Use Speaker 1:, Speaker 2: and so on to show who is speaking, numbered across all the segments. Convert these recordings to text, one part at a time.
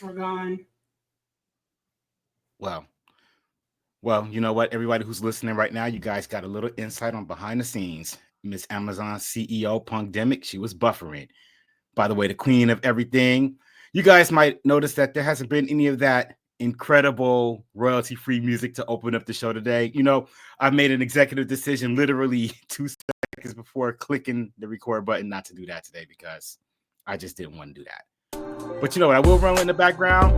Speaker 1: Were gone.
Speaker 2: Well, well, you know what? Everybody who's listening right now, you guys got a little insight on behind the scenes. Miss Amazon CEO Punkdemic, she was buffering. By the way, the queen of everything. You guys might notice that there hasn't been any of that incredible royalty-free music to open up the show today. You know, I made an executive decision literally 2 seconds before clicking the record button not to do that today because I just didn't want to do that. But you know what? I will run in the background.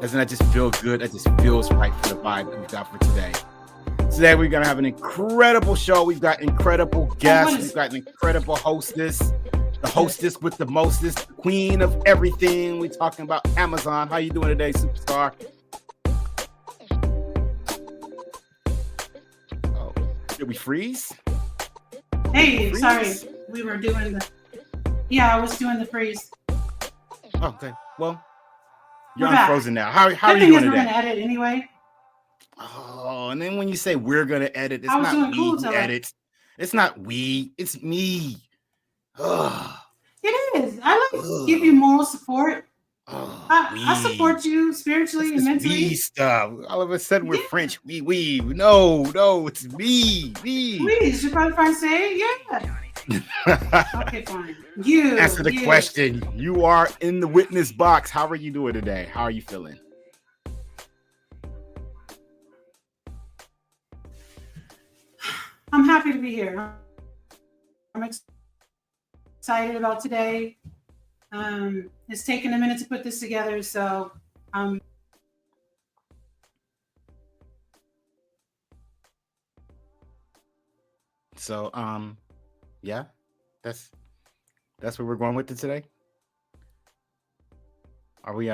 Speaker 2: Doesn't that just feel good? That just feels right for the vibe that we've got for today. Today we're gonna have an incredible show. We've got incredible guests. We've got an incredible hostess, the hostess with the mostest, the queen of everything. We're talking about Amazon. How you doing today, superstar? Oh, did we freeze?
Speaker 1: Hey, sorry, we were doing the. Yeah, I was doing the freeze.
Speaker 2: Oh, okay, well, you're unfrozen now. How are you doing today?
Speaker 1: We're gonna edit anyway.
Speaker 2: Oh, and then when you say we're gonna edit, it's not we who edits. It's not we. It's me.
Speaker 1: Ugh. It is. I like give you moral support. I support you spiritually and mentally.
Speaker 2: We stuff. All of a sudden we're French. We. No, it's me.
Speaker 1: We. Is your brother French say? Yeah. Okay, fine. You
Speaker 2: answer the question. You are in the witness box. How are you doing today? How are you feeling?
Speaker 1: I'm happy to be here. I'm excited about today. It's taken a minute to put this together, so
Speaker 2: yeah, that's where we're going with it today. Are we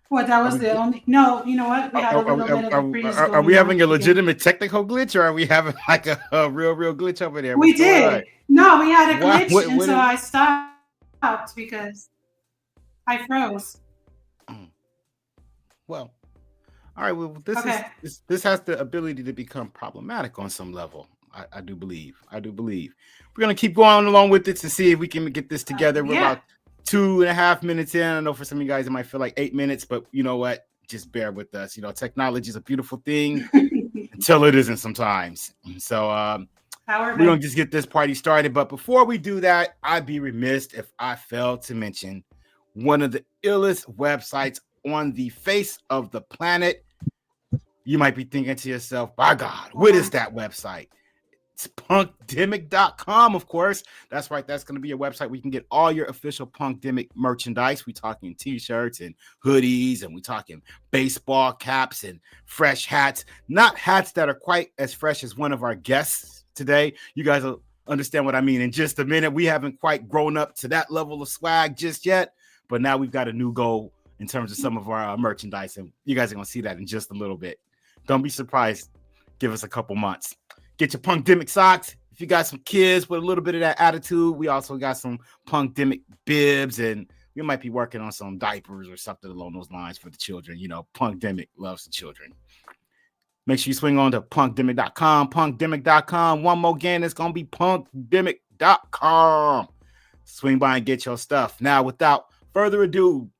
Speaker 1: What, that was the only... No, you know what? We had a little bit of a freeze.
Speaker 2: Are we having a legitimate technical glitch, or are we having like a real glitch over there?
Speaker 1: We did. No, we had a glitch, and so I stopped because I froze.
Speaker 2: Well, all right. Well, this has the ability to become problematic on some level. I do believe. We're gonna keep going along with it to see if we can get this together. We're about 2.5 minutes in. I know for some of you guys it might feel like 8 minutes, but you know what? Just bear with us. You know, technology is a beautiful thing until it isn't sometimes. So we're gonna just get this party started. But before we do that, I'd be remiss if I failed to mention one of the illest websites on the face of the planet. You might be thinking to yourself, by God, what is that website? It's Punkdemic.com, of course. That's right. That's going to be a website where you can get all your official Punkdemic merchandise. We're talking t-shirts and hoodies, and we're talking baseball caps and fresh hats. Not hats that are quite as fresh as one of our guests today. You guys will understand what I mean in just a minute. We haven't quite grown up to that level of swag just yet, but now we've got a new goal in terms of some of our merchandise, and you guys are going to see that in just a little bit. Don't be surprised. Give us a couple months. Get your Punkdemic socks. If you got some kids with a little bit of that attitude, we also got some Punkdemic bibs, and we might be working on some diapers or something along those lines for the children. You know, Punkdemic loves the children. Make sure you swing on to Punkdemic.com, Punkdemic.com. One more again, it's going to be Punkdemic.com. Swing by and get your stuff. Now, without further ado,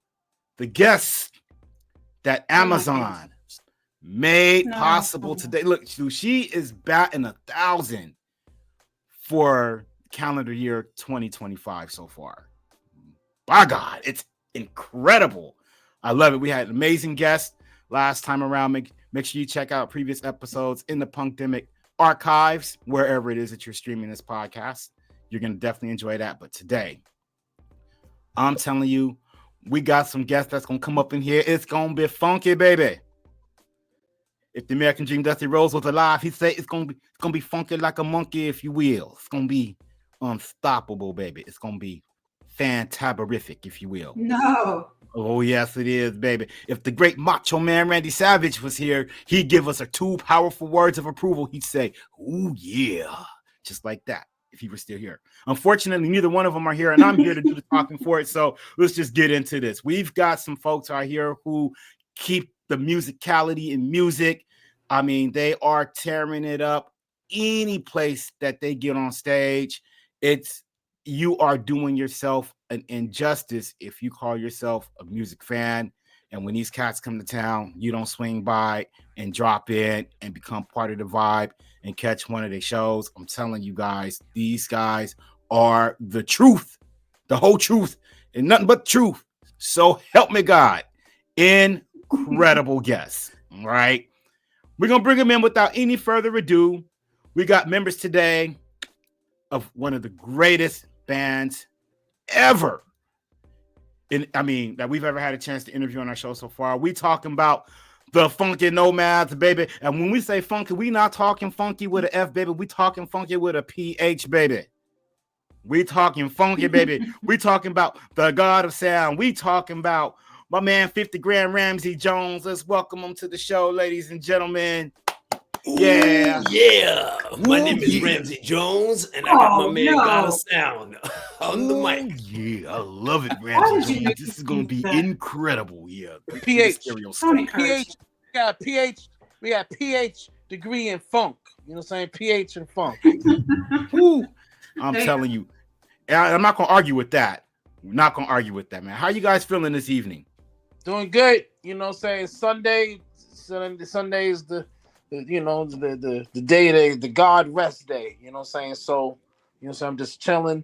Speaker 2: the guests that Amazon made possible today. Look, she is batting 1,000 for calendar year 2025 so far. By God, it's incredible. I love it. We had amazing guests last time around. Make sure you check out previous episodes in the Punkdemic archives, wherever it is that you're streaming this podcast. You're going to definitely enjoy that. But today, I'm telling you, we got some guests that's going to come up in here. It's going to be funky, baby. If the American Dream Dusty Rhodes was alive, he'd say it's gonna be funky like a monkey, if you will. It's gonna be unstoppable, baby. It's gonna be fantaberific, if you will.
Speaker 1: No.
Speaker 2: Oh yes, it is, baby. If the great macho man Randy Savage was here, he'd give us 2 powerful words of approval. He'd say, "Ooh yeah," just like that. If he were still here. Unfortunately, neither one of them are here, and I'm here to do the talking for it. So let's just get into this. We've got some folks out here who keep the musicality in music. I mean, they are tearing it up any place that they get on stage. it's you are doing yourself an injustice if you call yourself a music fan and when these cats come to town, you don't swing by and drop in and become part of the vibe and catch one of their shows. I'm telling you guys, these guys are the truth, the whole truth, and nothing but truth. So help me God. Incredible guests. All right. We're going to bring them in without any further ado. We got members today of one of the greatest bands ever. That we've ever had a chance to interview on our show so far. We talking about the funky Nomads, baby. And when we say funky, we not talking funky with an F, baby. We talking funky with a PH, baby. We talking funky, baby. We talking about the God of Sound. We talking about my man 50 Grand Ramsey Jones. Let's welcome him to the show, ladies and gentlemen. Yeah.
Speaker 3: Ooh, yeah. My name is Ramsey Jones, and I got my man God of Sound on the mic.
Speaker 2: Yeah, I love it, Ramsey Jones. This is going to be incredible. Yeah.
Speaker 4: PH. We got PH degree in funk. You know what I'm saying? PH in funk.
Speaker 2: I'm telling you. I'm not going to argue with that. We're not going to argue with that, man. How you guys feeling this evening?
Speaker 4: Doing good. You know what I'm saying? Sunday is the day, the God rest day. You know what I'm saying? So, you know what I'm saying? I'm just chilling,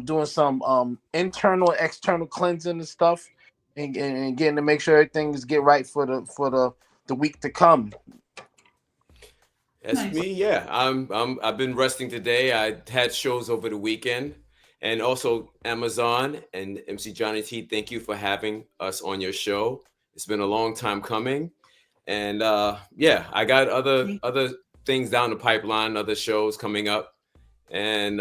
Speaker 4: doing some internal, external cleansing and stuff, and getting to make sure everything is get right for the week to come.
Speaker 3: That's me. Yeah, I've been resting today. I had shows over the weekend, and also Amazon and MC Johnny T. Thank you for having us on your show. It's been a long time coming. And I got other things down the pipeline, other shows coming up, and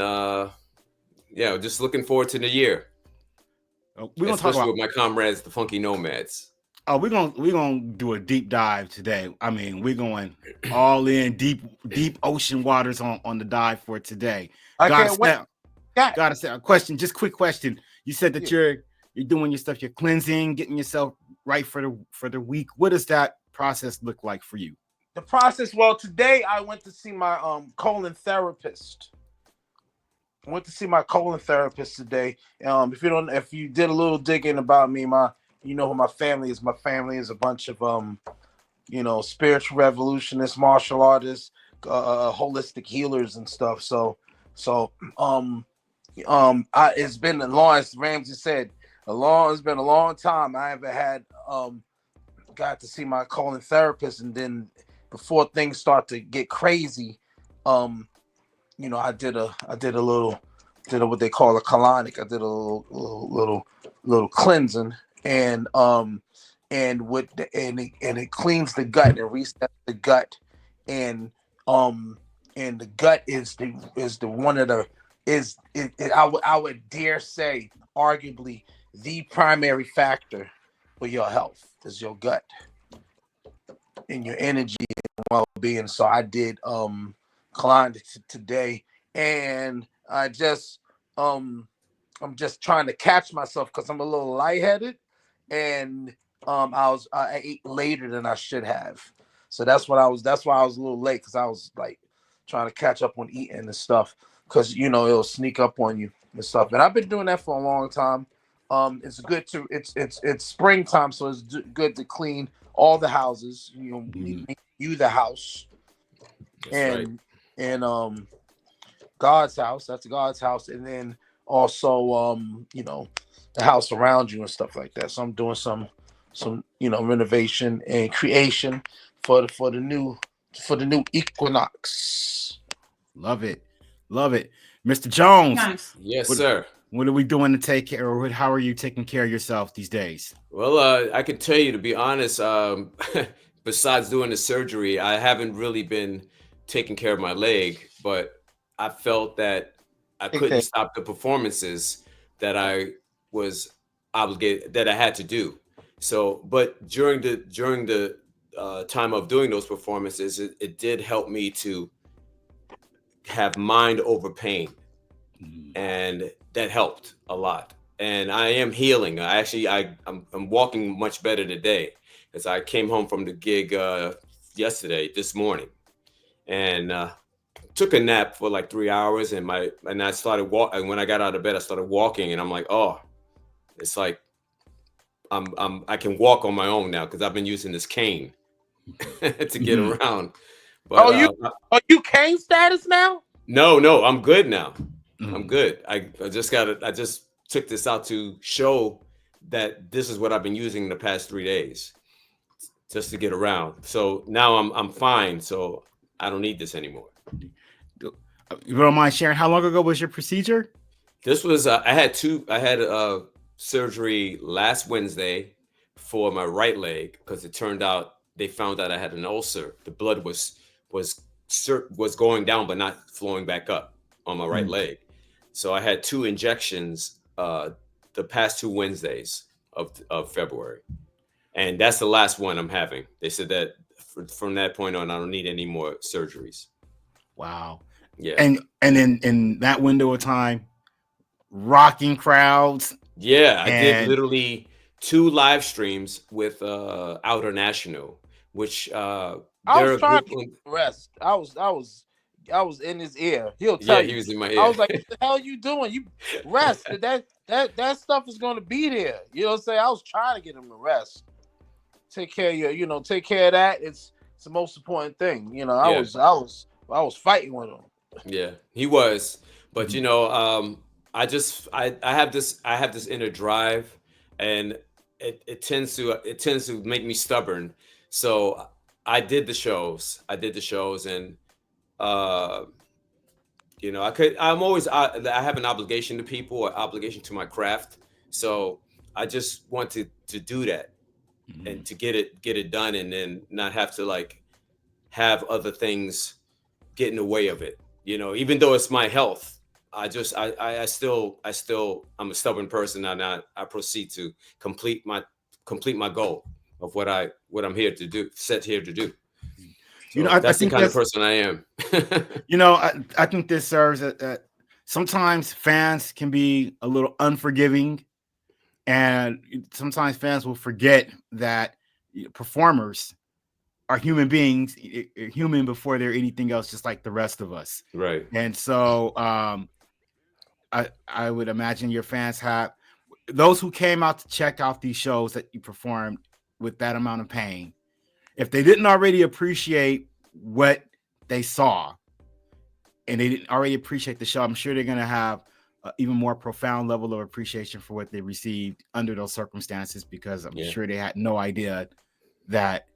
Speaker 3: just looking forward to the year.
Speaker 2: We're gonna
Speaker 3: especially
Speaker 2: talk about
Speaker 3: with my comrades, the Funky Nomads.
Speaker 2: Oh, we're gonna do a deep dive today. I mean, we're going all in deep ocean waters on the dive for today. Gotta say a question, just quick question. You said that you're doing your stuff, you're cleansing, getting yourself right for the week. What does that process look like for you?
Speaker 4: The process, well, today I went to see my colon therapist. I went to see my colon therapist today. If you did a little digging about me, who my family is. My family is a bunch of spiritual revolutionists, martial artists, holistic healers and stuff. It's been a long, as Ramsey said, it's been a long time. I haven't had got to see my colon therapist, and then before things start to get crazy, I did what they call a colonic. I did a little cleansing, and it cleans the gut and resets the gut, and the gut I would dare say arguably the primary factor for your health is your gut and your energy and well-being. So I did colonic today, and I'm just trying to catch myself because I'm a little lightheaded, and I ate later than I should have. So that's why I was a little late, because I was like trying to catch up on eating and stuff, because it'll sneak up on you and stuff. And I've been doing that for a long time. It's good to it's springtime, so it's good to clean all the houses. You the house.
Speaker 3: That's
Speaker 4: and
Speaker 3: right.
Speaker 4: and God's house. That's God's house, and then also the house around you and stuff like that. So I'm doing some renovation and creation for the new equinox.
Speaker 2: Love it, Mr. Jones.
Speaker 1: Nice.
Speaker 3: Yes, sir.
Speaker 2: What are we doing to take care, or how are you taking care of yourself these days?
Speaker 3: Well, I can tell you, to be honest, besides doing the surgery, I haven't really been taking care of my leg, but I felt that I couldn't stop the performances that I was obligated, that I had to do. So, but during the time of doing those performances, it did help me to have mind over pain, and that helped a lot. And I am healing. I'm walking much better today, as I came home from the gig this morning, and took a nap for like 3 hours, and I started walking. When I got out of bed, I started walking, and I'm like, oh, it's like I can walk on my own now because I've been using this cane to get around. But,
Speaker 4: are you cane status now?
Speaker 3: No, I'm good now. I'm good. I just took this out to show that this is what I've been using the past 3 days, just to get around. So now I'm fine. So I don't need this anymore.
Speaker 2: You don't mind sharing how long ago was your procedure?
Speaker 3: This was I had surgery last Wednesday for my right leg because it turned out they found out I had an ulcer. The blood was going down but not flowing back up on my right leg. So I had 2 injections the past 2 Wednesdays of February, and that's the last one I'm having. They said that from that point on, I don't need any more surgeries.
Speaker 2: Wow.
Speaker 3: Yeah.
Speaker 2: And in that window of time, rocking crowds.
Speaker 3: Yeah, I did literally 2 live streams with Outer National, which
Speaker 4: I was trying to rest. I was in his ear. He'll tell you.
Speaker 3: He was in my ear.
Speaker 4: I was like, what the hell are you doing? You rest. That stuff is gonna be there. You know what I'm saying? I was trying to get him to rest. Take care of your, take care of that. It's the most important thing. I was fighting with him.
Speaker 3: Yeah, he was. But I have this inner drive, and it tends to make me stubborn. So I did the shows, and I have an obligation to people, or obligation to my craft. So I just wanted to do that and to get it done, and then not have to like have other things get in the way of it. Even though it's my health, I'm a stubborn person, and I proceed to complete my goal of what I'm here to do, set here to do. So that's the kind of person I am.
Speaker 2: I think this serves that sometimes fans can be a little unforgiving, and sometimes fans will forget that performers are human beings, human before they're anything else, just like the rest of us.
Speaker 3: Right.
Speaker 2: And so I would imagine your fans have those who came out to check out these shows that you performed with that amount of pain. If they didn't already appreciate what they saw, and they didn't already appreciate the show, I'm sure they're going to have even more profound level of appreciation for what they received under those circumstances, because I'm sure they had no idea that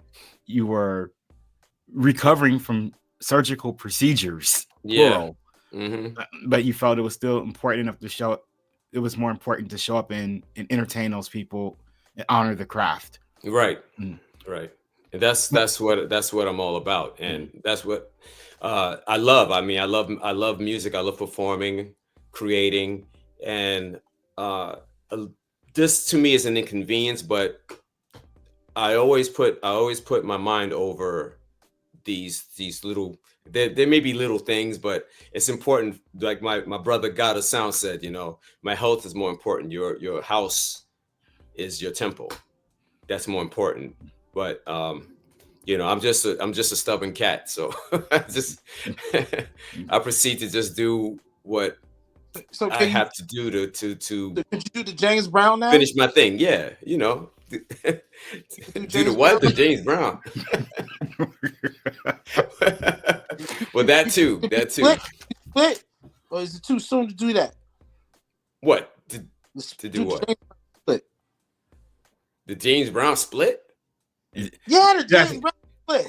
Speaker 2: you were recovering from surgical procedures. Plural. But you felt it was still important enough to show. It was more important to show up and entertain those people and honor the craft.
Speaker 3: Right. Right. And that's what I'm all about, and that's what I love. I mean, I love music. I love performing, creating, and this to me is an inconvenience, but I always put my mind over these little. There may be little things, but it's important. Like my brother God of Sound said, my health is more important. Your house is your temple. That's more important. But I'm just a stubborn cat. So I proceed to just do what I have to do to
Speaker 4: could you do the James Brown now?
Speaker 3: Finish my thing. Yeah, do the what? The James Brown. Well, that too.
Speaker 4: Split? Or is it too soon to do that?
Speaker 3: What? To do what?
Speaker 4: Split.
Speaker 3: The James Brown split?
Speaker 4: Yeah, the James Brown split.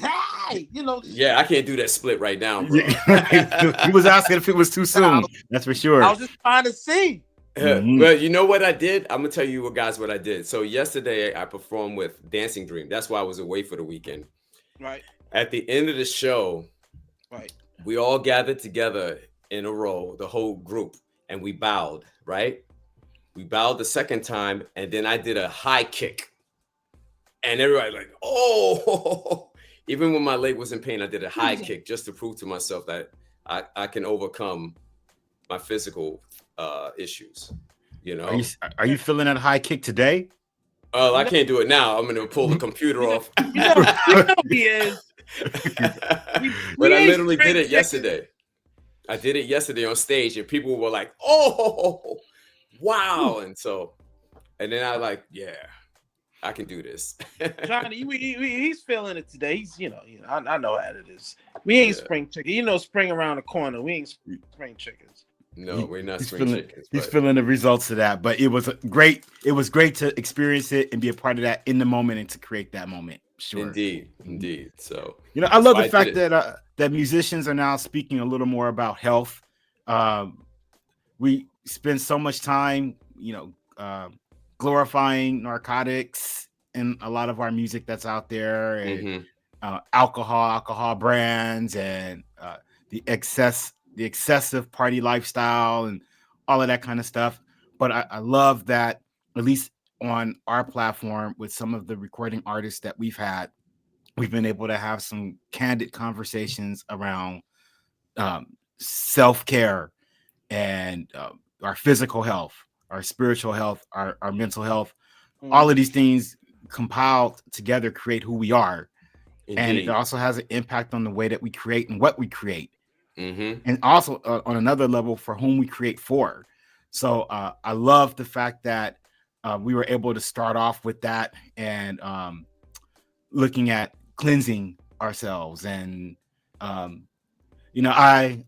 Speaker 4: Hey,
Speaker 3: Yeah, I can't do that split right now, bro.
Speaker 2: He was asking if it was too soon. That's for sure.
Speaker 4: I was just trying to see.
Speaker 3: But you know what I did? I'm gonna tell you what I did. So yesterday I performed with Dancing Dream. That's why I was away for the weekend.
Speaker 4: Right.
Speaker 3: At the end of the show,
Speaker 4: right,
Speaker 3: we all gathered together in a row, the whole group, and we bowed. Right. We bowed the second time, and then I did a high kick, and everybody like, oh. Even when my leg was in pain, I did a high kick just to prove to myself that I can overcome my physical issues.
Speaker 2: Are you feeling that high kick today?
Speaker 3: Oh, I can't do it now. I'm gonna pull the computer off.
Speaker 4: He is.
Speaker 3: But I literally did it yesterday. I did it yesterday on stage, and people were like, "Oh, wow!" And then I like, yeah, I can do this.
Speaker 4: Johnny, he's feeling it today. He's, I know how it is. We ain't spring chicken. Spring around the corner. We ain't spring chickens.
Speaker 3: No, we're not spring chickens.
Speaker 2: He's feeling the results of that, but it was great. It was great to experience it and be a part of that in the moment and to create that moment. Sure,
Speaker 3: indeed. So
Speaker 2: I love the fact that that musicians are now speaking a little more about health. We spend so much time, glorifying narcotics in a lot of our music that's out there, and alcohol brands, and the excessive party lifestyle and all of that kind of stuff. But I love that, at least on our platform, with some of the recording artists that we've had, we've been able to have some candid conversations around self-care and our physical health, our spiritual health, our mental health. All of these things compiled together create who we are. Indeed. And it also has an impact on the way that we create and what we create. And also on another level, for whom we create for. So I love the fact that we were able to start off with that, and looking at cleansing ourselves. And I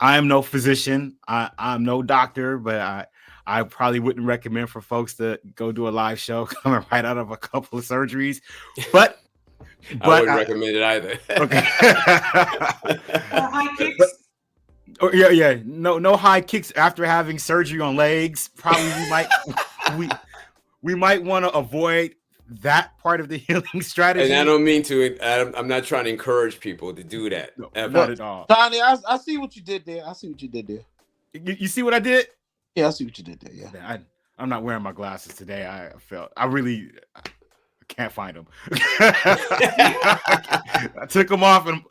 Speaker 2: am no physician, I'm no doctor, but I probably wouldn't recommend for folks to go do a live show coming right out of a couple of surgeries, but
Speaker 3: I wouldn't recommend it either. Okay.
Speaker 1: High kicks.
Speaker 2: Yeah. No high kicks after having surgery on legs. Probably we might want to avoid that part of the healing strategy.
Speaker 3: And I don't mean to. I'm not trying to encourage people to do that.
Speaker 2: No, not at all.
Speaker 4: Tony, I see what you did there.
Speaker 2: You see what I did?
Speaker 4: Yeah, I see what you did there. Yeah.
Speaker 2: I'm not wearing my glasses today. I can't find them. I took them off and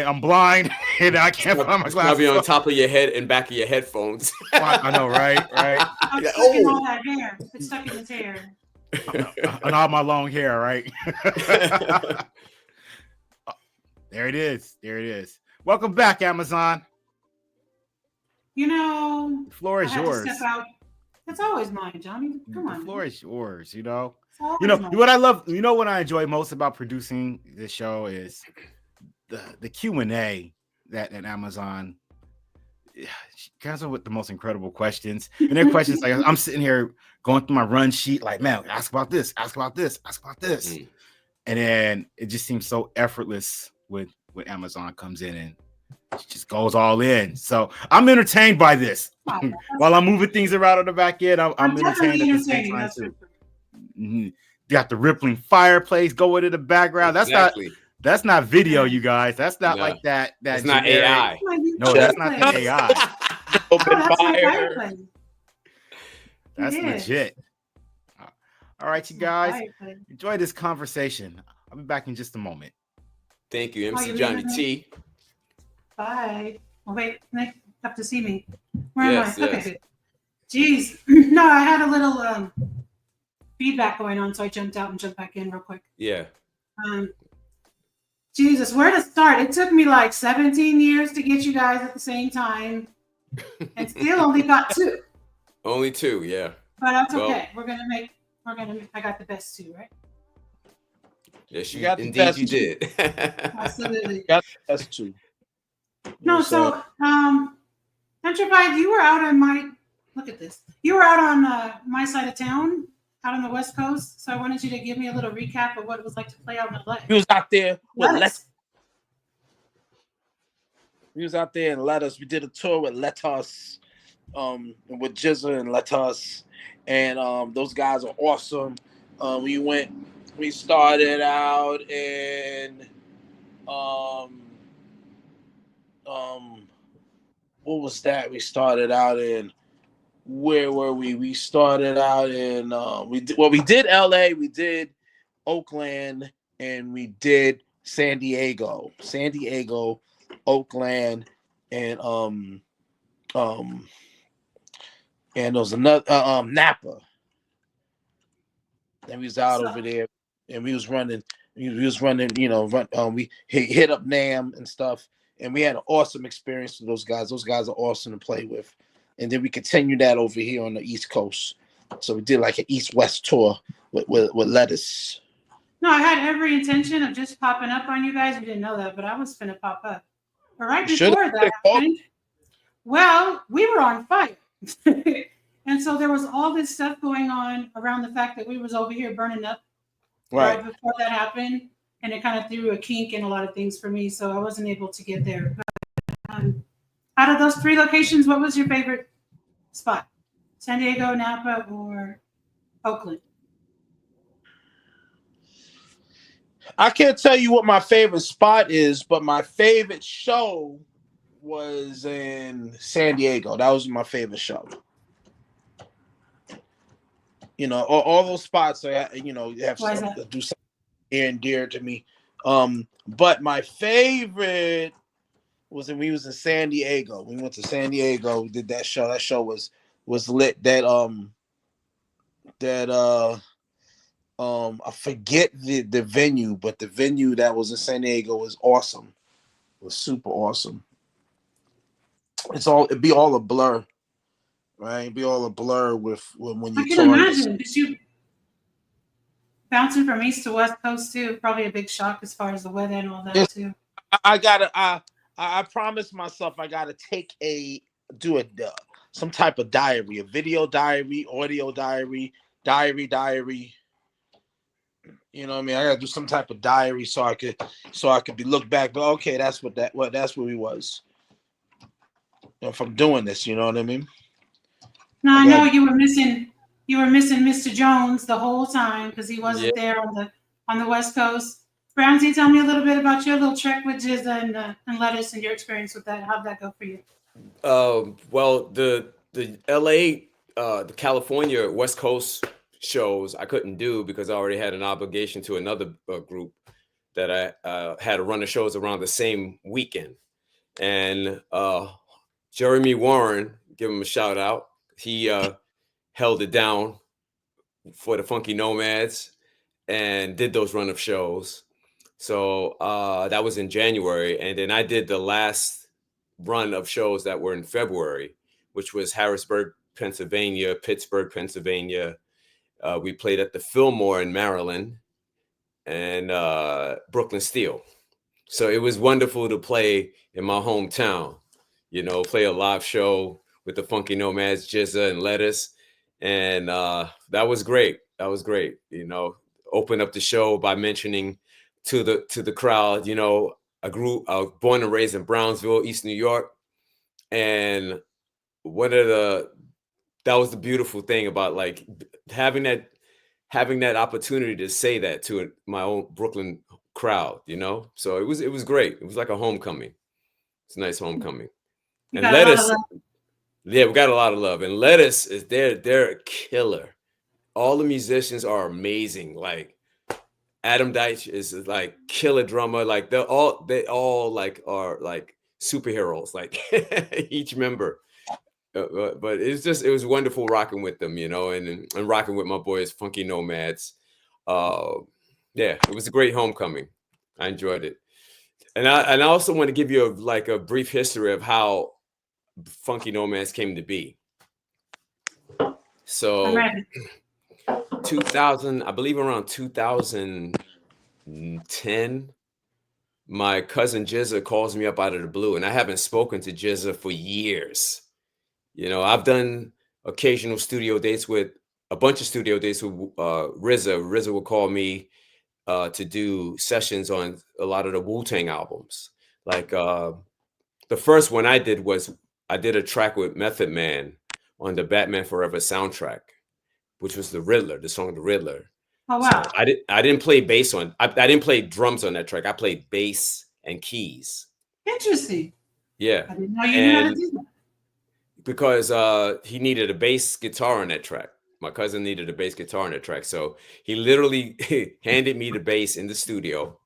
Speaker 2: I'm blind and I can't find my glasses.
Speaker 3: Probably on top of your head and back of your headphones.
Speaker 2: I know, right?
Speaker 1: I'm stuck in all that hair. It's stuck in his hair.
Speaker 2: And all my long hair, right? There it is. Welcome back, Amazon.
Speaker 1: The
Speaker 2: floor is yours.
Speaker 1: Step out. It's always mine, Johnny. Come on.
Speaker 2: The floor is yours. What I love. What I enjoy most about producing this show is the Q&A that Amazon comes up with the most incredible questions. And their questions, like, I'm sitting here going through my run sheet, like, man, ask about this. And then it just seems so effortless when Amazon comes in and it just goes all in. So I'm entertained by this. While I'm moving things around on the back end, I'm entertained at the same time too. You got the rippling fireplace going in the background. That's not video, you guys. That's not like that. That's
Speaker 3: not AI.
Speaker 2: No, that's not the AI.
Speaker 4: Open fire.
Speaker 2: That's legit. All right, you guys. Enjoy this conversation. I'll be back in just a moment.
Speaker 3: Thank you, MC Johnny T.
Speaker 1: Bye. Oh, wait, Nick, you have to see me. Where am I? Okay, good. Jeez. No, I had a little feedback going on, so I jumped out and jumped back in real quick.
Speaker 3: Yeah.
Speaker 1: Jesus, where to start? It took me like 17 years to get you guys at the same time, and still only got 2.
Speaker 3: Only 2, yeah.
Speaker 1: But that's okay. We're gonna make. I got the best 2, right?
Speaker 3: Yes, you got the best. You did.
Speaker 1: Absolutely.
Speaker 4: Got the best 2.
Speaker 1: No, so Petrified, you were out on look at this. You were out on my side of town, out on the West Coast. So I wanted you to give me a little recap of what it was like to play out in LA.
Speaker 4: He was out there with We did a tour with Letos, with Jizza and Letos, and those guys are awesome. We started out in what was that? We started out in, where were we? We started out in we did LA, we did Oakland, and we did San Diego, Oakland, and there was another Napa. And we was out over there, and we was running, we hit up NAM and stuff, and we had an awesome experience with those guys. Those guys are awesome to play with. And then we continued that over here on the East Coast. So we did like an East-West tour with Lettuce.
Speaker 1: No, I had every intention of just popping up on you guys. You didn't know that, but I was finna pop up. But right before that happened, well, we were on fire. And so there was all this stuff going on around the fact that we was over here burning up right before that happened. And it kind of threw a kink in a lot of things for me. So I wasn't able to get there. But out of those 3 locations, what was your favorite spot? San Diego, Napa, or Oakland?
Speaker 4: I can't tell you what my favorite spot is, but my favorite show was in San Diego. That was my favorite show. You know, all those spots, you know, have something to do something near and dear to me. But my favorite was when we was in San Diego. We went to San Diego, we did that show. That show was lit. I forget the venue, but the venue that was in San Diego was awesome. It was super awesome. It'd be all a blur, right? It'd be all a blur with when you.
Speaker 1: I can imagine, because you bouncing from east to west coast too. Probably a big shock as far as the weather and all that too.
Speaker 4: I promised myself I gotta do some type of diary, a video diary, audio diary. You know what I mean? I gotta do some type of diary so I could be looked back. But okay, that's where we was. If I'm doing this, you know what I mean?
Speaker 1: No, I know you were missing Mr. Jones the whole time because he wasn't there on the West Coast. Brownsy, tell me a little bit about your little trek with Jizza and Lettuce and your experience with that. How'd that go for you?
Speaker 3: Well, the LA, the California West Coast shows I couldn't do because I already had an obligation to another group that I had to run the shows around the same weekend. And Jeremy Warren, give him a shout out. He held it down for the Phunky Nomads and did those run of shows. So that was in January. And then I did the last run of shows that were in February, which was Harrisburg, Pennsylvania, Pittsburgh, Pennsylvania. We played at the Fillmore in Maryland and Brooklyn Steel. So it was wonderful to play in my hometown, you know, play a live show with the Phunky Nomads, Jizza and Lettuce. And that was great. That was great. You know, open up the show by mentioning to the crowd, you know, I was born and raised in Brownsville, East New York. And that was the beautiful thing about like having that opportunity to say that to my own Brooklyn crowd, you know? So it was great. It was like a homecoming. It's a nice homecoming. And Lettuce, yeah, we got a lot of love. And Lettuce they're a killer. All the musicians are amazing. Like Adam Deitch is like killer drummer. Like they all like are like superheroes, like each member. But it was wonderful rocking with them, you know, and rocking with my boys, Phunky Nomads. Yeah, it was a great homecoming. I enjoyed it. And I also want to give you a brief history of how Phunky Nomads came to be. So 2000, I believe around 2010, my cousin Jizza calls me up out of the blue, and I haven't spoken to Jizza for years. You know, I've done occasional studio dates with a bunch of studio dates with RZA. RZA will call me to do sessions on a lot of the Wu-Tang albums. Like the first one I did was I did a track with Method Man on the Batman Forever soundtrack, which was the Riddler, the song The Riddler.
Speaker 1: Oh wow!
Speaker 3: So I didn't play bass on. I didn't play drums on that track. I played bass and keys.
Speaker 1: Interesting.
Speaker 3: Yeah.
Speaker 1: I didn't know you knew how to do that.
Speaker 3: Because he needed a bass guitar on that track. My cousin needed a bass guitar on that track. So he literally handed me the bass in the studio.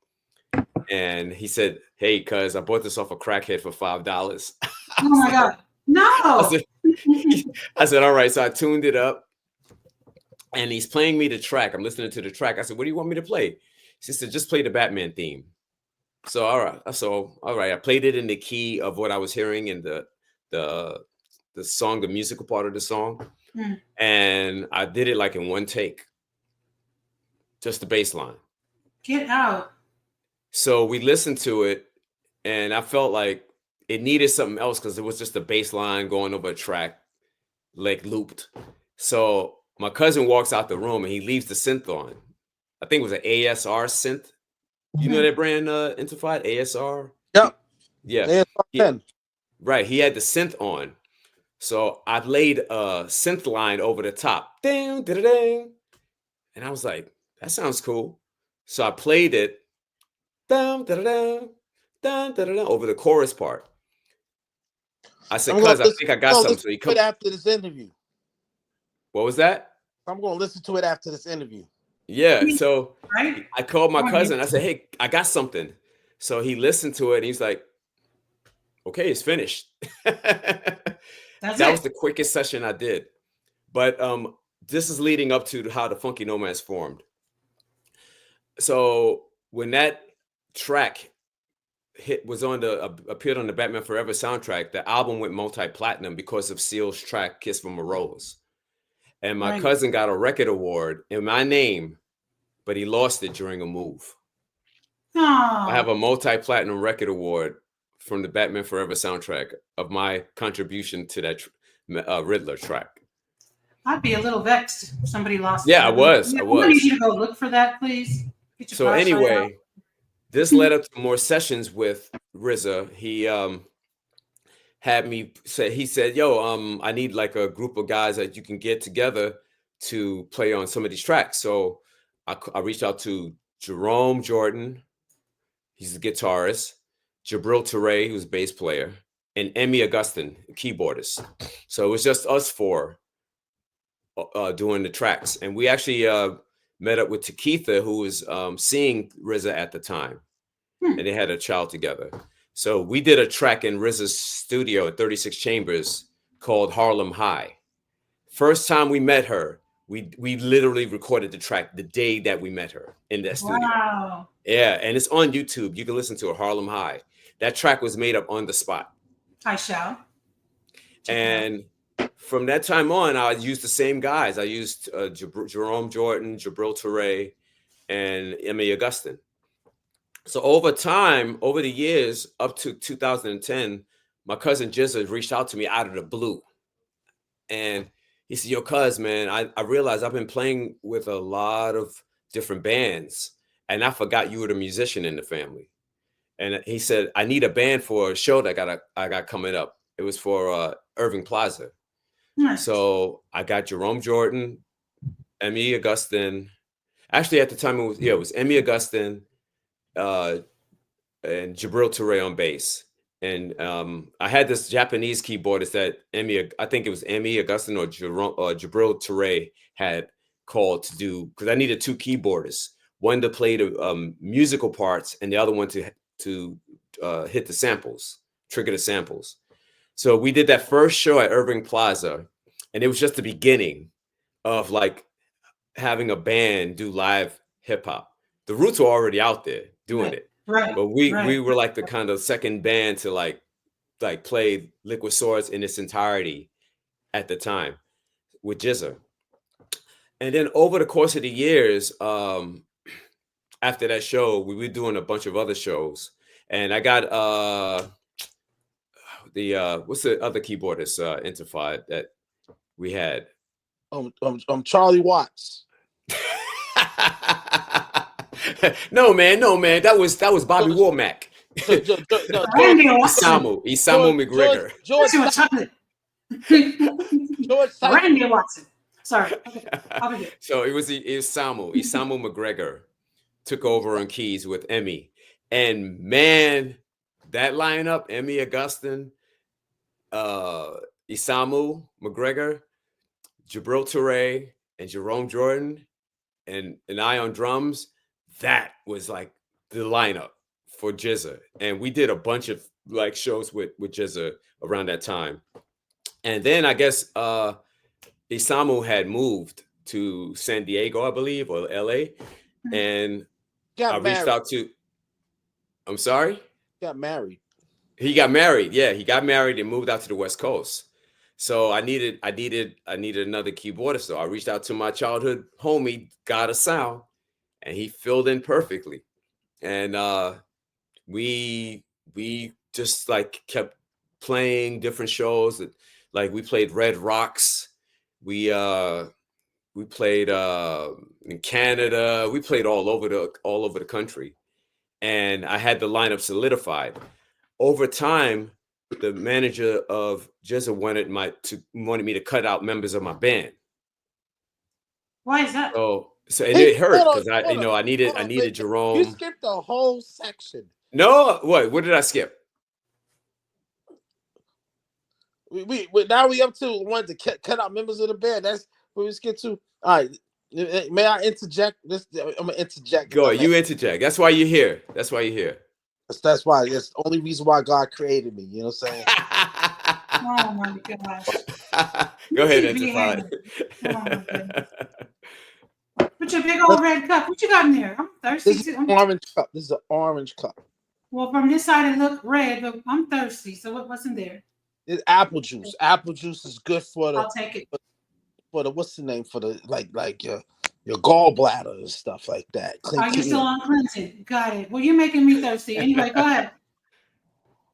Speaker 3: And he said, "Hey, cuz I bought this off a crackhead for $5."
Speaker 1: Oh my God. No.
Speaker 3: I said, all right. So I tuned it up. And he's playing me the track. I'm listening to the track. I said, "What do you want me to play?" She said, "Just play the Batman theme." So all right. I played it in the key of what I was hearing in the song, the musical part of the song, and I did it like in one take, just the bass line.
Speaker 1: Get out.
Speaker 3: So we listened to it, and I felt like it needed something else because it was just a bass line going over a track, like looped. So my cousin walks out the room and he leaves the synth on. I think it was an ASR synth. You know that brand, Interfied ASR?
Speaker 4: Yep.
Speaker 3: Yeah.
Speaker 4: ASR 10.
Speaker 3: Right. He had the synth on. So I laid a synth line over the top. Ding, ding. And I was like, that sounds cool. So I played it over the chorus part. I said, cuz I think I got something. So he comes
Speaker 4: after this interview.
Speaker 3: What was that?
Speaker 4: I'm going to listen to it after this interview.
Speaker 3: Yeah. So
Speaker 1: right?
Speaker 3: I called my cousin. I said, hey, I got something. So he listened to it and he's like, okay, it's finished. That was the quickest session I did. But this is leading up to how the Phunky Nomads formed. So when that track appeared on the Batman Forever soundtrack, the album went multi-platinum because of Seal's track Kiss from a Rose. And my cousin got a record award in my name, but he lost it during a move.
Speaker 1: Aww.
Speaker 3: I have a multi-platinum record award from the Batman Forever soundtrack of my contribution to that Riddler track.
Speaker 1: I'd be a little vexed if somebody lost.
Speaker 3: Yeah, I was.
Speaker 1: I need you to go look for that, please.
Speaker 3: So anyway, this led up to more sessions with RZA. He had me say, he said, yo, I need like a group of guys that you can get together to play on some of these tracks. So I reached out to Jerome Jordan. He's the guitarist. Jabril Touré, who's a bass player, and Emmy Augustin, keyboardist. So it was just us four doing the tracks. And we actually met up with Takitha, who was seeing RZA at the time. And they had a child together. So we did a track in RZA's studio at 36 Chambers called Harlem High. First time we met her, we literally recorded the track the day that we met her in that studio.
Speaker 1: Wow.
Speaker 3: Yeah, and it's on YouTube. You can listen to it, Harlem High. That track was made up on the spot.
Speaker 1: I shall.
Speaker 3: And from that time on, I used the same guys. I used Jerome Jordan, Jabril Touré, and Emmy Augustin. So over time, over the years, up to 2010, my cousin Jizza reached out to me out of the blue. And he said, yo, cuz, man, I realized I've been playing with a lot of different bands, and I forgot you were the musician in the family. And he said, I need a band for a show that I got coming up. It was for Irving Plaza.
Speaker 1: Nice.
Speaker 3: So I got Jerome Jordan, Emmy Augustin. Actually, at the time, it was Emmy Augustin, and Jabril Touré on bass. And I had this Japanese keyboardist that I think it was Emmy Augustin or Jabril Touré had called to do, because I needed two keyboardists, one to play the musical parts and the other one to hit the samples, trigger the samples. So we did that first show at Irving Plaza, and it was just the beginning of like having a band do live hip hop. The roots were already out there doing it.
Speaker 1: Right.
Speaker 3: But we were like the kind of second band to like play Liquid Swords in its entirety at the time with Jizza. And then over the course of the years, after that show, we were doing a bunch of other shows. And I got what's the other keyboardist Interfied that we had?
Speaker 4: Charlie Watts.
Speaker 3: No man, that was Bobby Womack. Isamu McGregor.
Speaker 1: Randy Watson. Sorry. Okay.
Speaker 3: So it was Isamu McGregor took over on keys with Emmy, and man, that lineup: Emmy Augustin, Isamu McGregor, Jabril Touré, and Jerome Jordan, and I on drums. That was like the lineup for Jizza. And we did a bunch of like shows with Jizza around that time. And then I guess Isamu had moved to San Diego, I believe, or LA. And I reached out to I'm sorry?
Speaker 4: Got married.
Speaker 3: He got married. Yeah, he got married and moved out to the West Coast. So I needed another keyboardist. So I reached out to my childhood homie, God of Sound, and he filled in perfectly. And we just like kept playing different shows. Like we played Red Rocks. We played in Canada. We played all over the country. And I had the lineup solidified. Over time, the manager of Jizza wanted me to cut out members of my band.
Speaker 1: Why is that?
Speaker 3: So and it hurt because I needed Jerome.
Speaker 4: You skipped the whole section.
Speaker 3: No, what did I skip?
Speaker 4: We now we up to wanting to cut out members of the band. That's what we skip to. All right. May I interject? I'm gonna interject.
Speaker 3: Go ahead, you interject. That's why you're here. That's why.
Speaker 4: That's why. That's the only reason why God created me. You know what I'm saying?
Speaker 1: Oh my gosh.
Speaker 3: Go ahead,
Speaker 1: Interfy. Put your big old red cup. What you got in there? I'm thirsty.
Speaker 4: This is an orange cup. This is an orange cup.
Speaker 1: Well, from this side it looked red, but I'm thirsty. So what's in there?
Speaker 4: It's apple juice. Apple juice is good for the.
Speaker 1: I'll take it.
Speaker 4: For the what's the name for the like your gallbladder and stuff like that.
Speaker 1: Are you still on cleansing? Got it. Well, you're making me thirsty. Anyway, go ahead.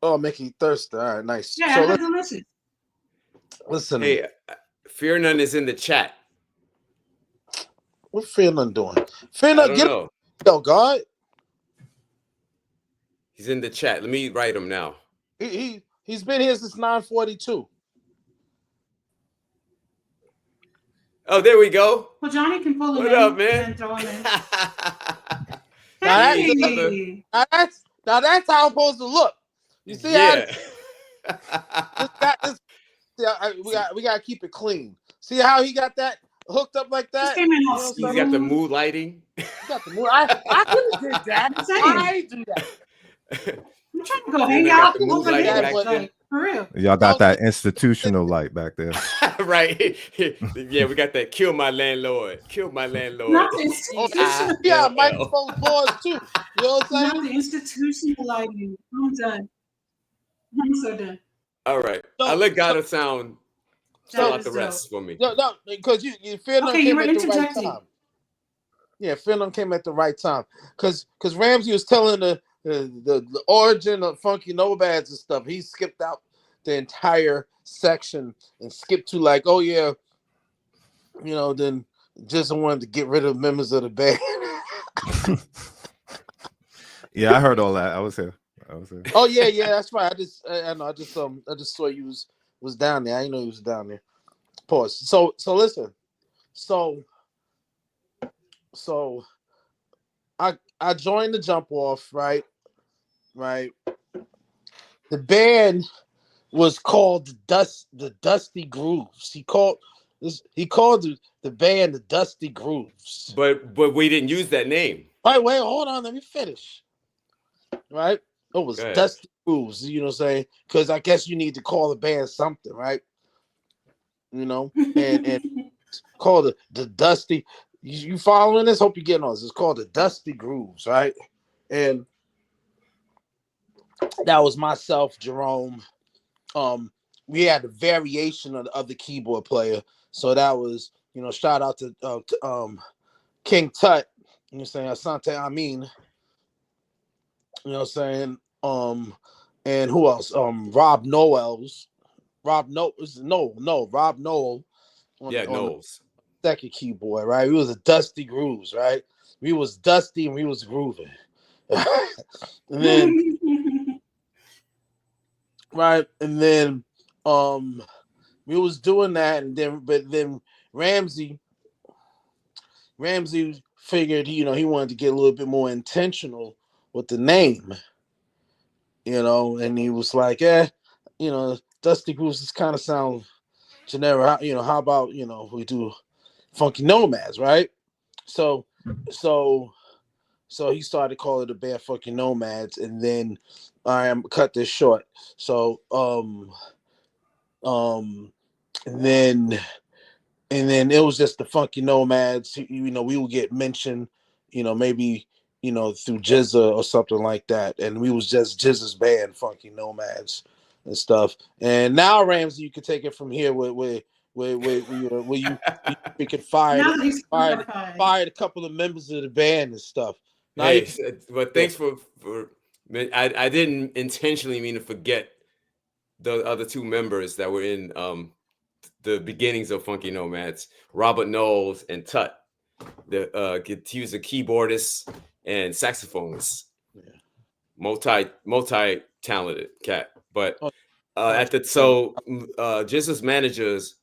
Speaker 4: Oh, making you thirsty. All right, nice.
Speaker 1: Yeah, so delicious.
Speaker 4: Listen.
Speaker 3: Hey, Fear None is in the chat.
Speaker 4: What Fear None doing? Fear None, yo, God.
Speaker 3: He's in the chat. Let me write him now.
Speaker 4: He's been here since 9:42.
Speaker 3: Oh, there we go.
Speaker 1: Well, Johnny can pull him
Speaker 3: in. What up, man?
Speaker 1: And throw him in.
Speaker 4: Now that's how I'm supposed to look. You see how we got to keep it clean. See how he got that hooked up like that?
Speaker 3: You got the mood lighting.
Speaker 4: You got the mood. I could have did that. I do that.
Speaker 1: I'm trying to go hang out over there. For real.
Speaker 5: Y'all got that institutional light back there.
Speaker 3: Right. Yeah, we got that kill my landlord. Kill my landlord.
Speaker 1: Not the institutional.
Speaker 4: Yeah, microphone boards too. You know what I'm saying?
Speaker 1: Not the institutional lighting. I'm done. I'm so done.
Speaker 3: All right. I'll let God of Sound fill out the rest for me.
Speaker 4: No, because you feel
Speaker 1: okay, you were interjecting.
Speaker 4: Right time. Yeah, Phil came at the right time. Because Ramsey was telling the origin of Phunky Nomads and stuff. He skipped out the entire section and skipped to like, oh yeah, then just wanted to get rid of members of the band.
Speaker 5: Yeah, I heard all that. I was here.
Speaker 4: Oh yeah, that's right. I just saw you was down there. I didn't know you was down there. Pause. So listen. So I joined the jump off, right? Right. The band was called the Dusty Grooves. He called the band the Dusty Grooves.
Speaker 3: But we didn't use that name.
Speaker 4: Wait, hold on, let me finish. Right? It was Dusty Grooves, you know what I'm saying? Because I guess you need to call the band something, right? And call the Dusty. You following this? Hope you're getting on this. It's called the Dusty Grooves, right? And that was myself, Jerome. We had a variation of the other keyboard player. So that was, shout out to King Tut. You know what I'm saying? Asante Amin. You know what I'm saying? And who else? Rob Noels. Rob Noel.
Speaker 3: Knowles.
Speaker 4: Second keyboard, right? We was a Dusty Grooves, right? We was dusty and we was grooving. And then right, and then we was doing that, and then Ramsey figured, he wanted to get a little bit more intentional with the name, and he was like, Dusty Grooves just kind of sound generic. How about we do Funky Nomads, right? So he started calling the band Funky Nomads, and then I am cut this short. So and then it was just the Funky Nomads. We would get mentioned, maybe you know, through Jizza or something like that, and we was just Jizza's band, Funky Nomads and stuff. And now, Ramsey, you can take it from here where you freaking fired a couple of members of the band and stuff. Now
Speaker 3: hey, but thanks for I didn't intentionally mean to forget the other two members that were in the beginnings of Funky Nomads, Robert Knowles and Tut. He was a keyboardist and saxophonist. Yeah. Multi talented cat. But Jizza's managers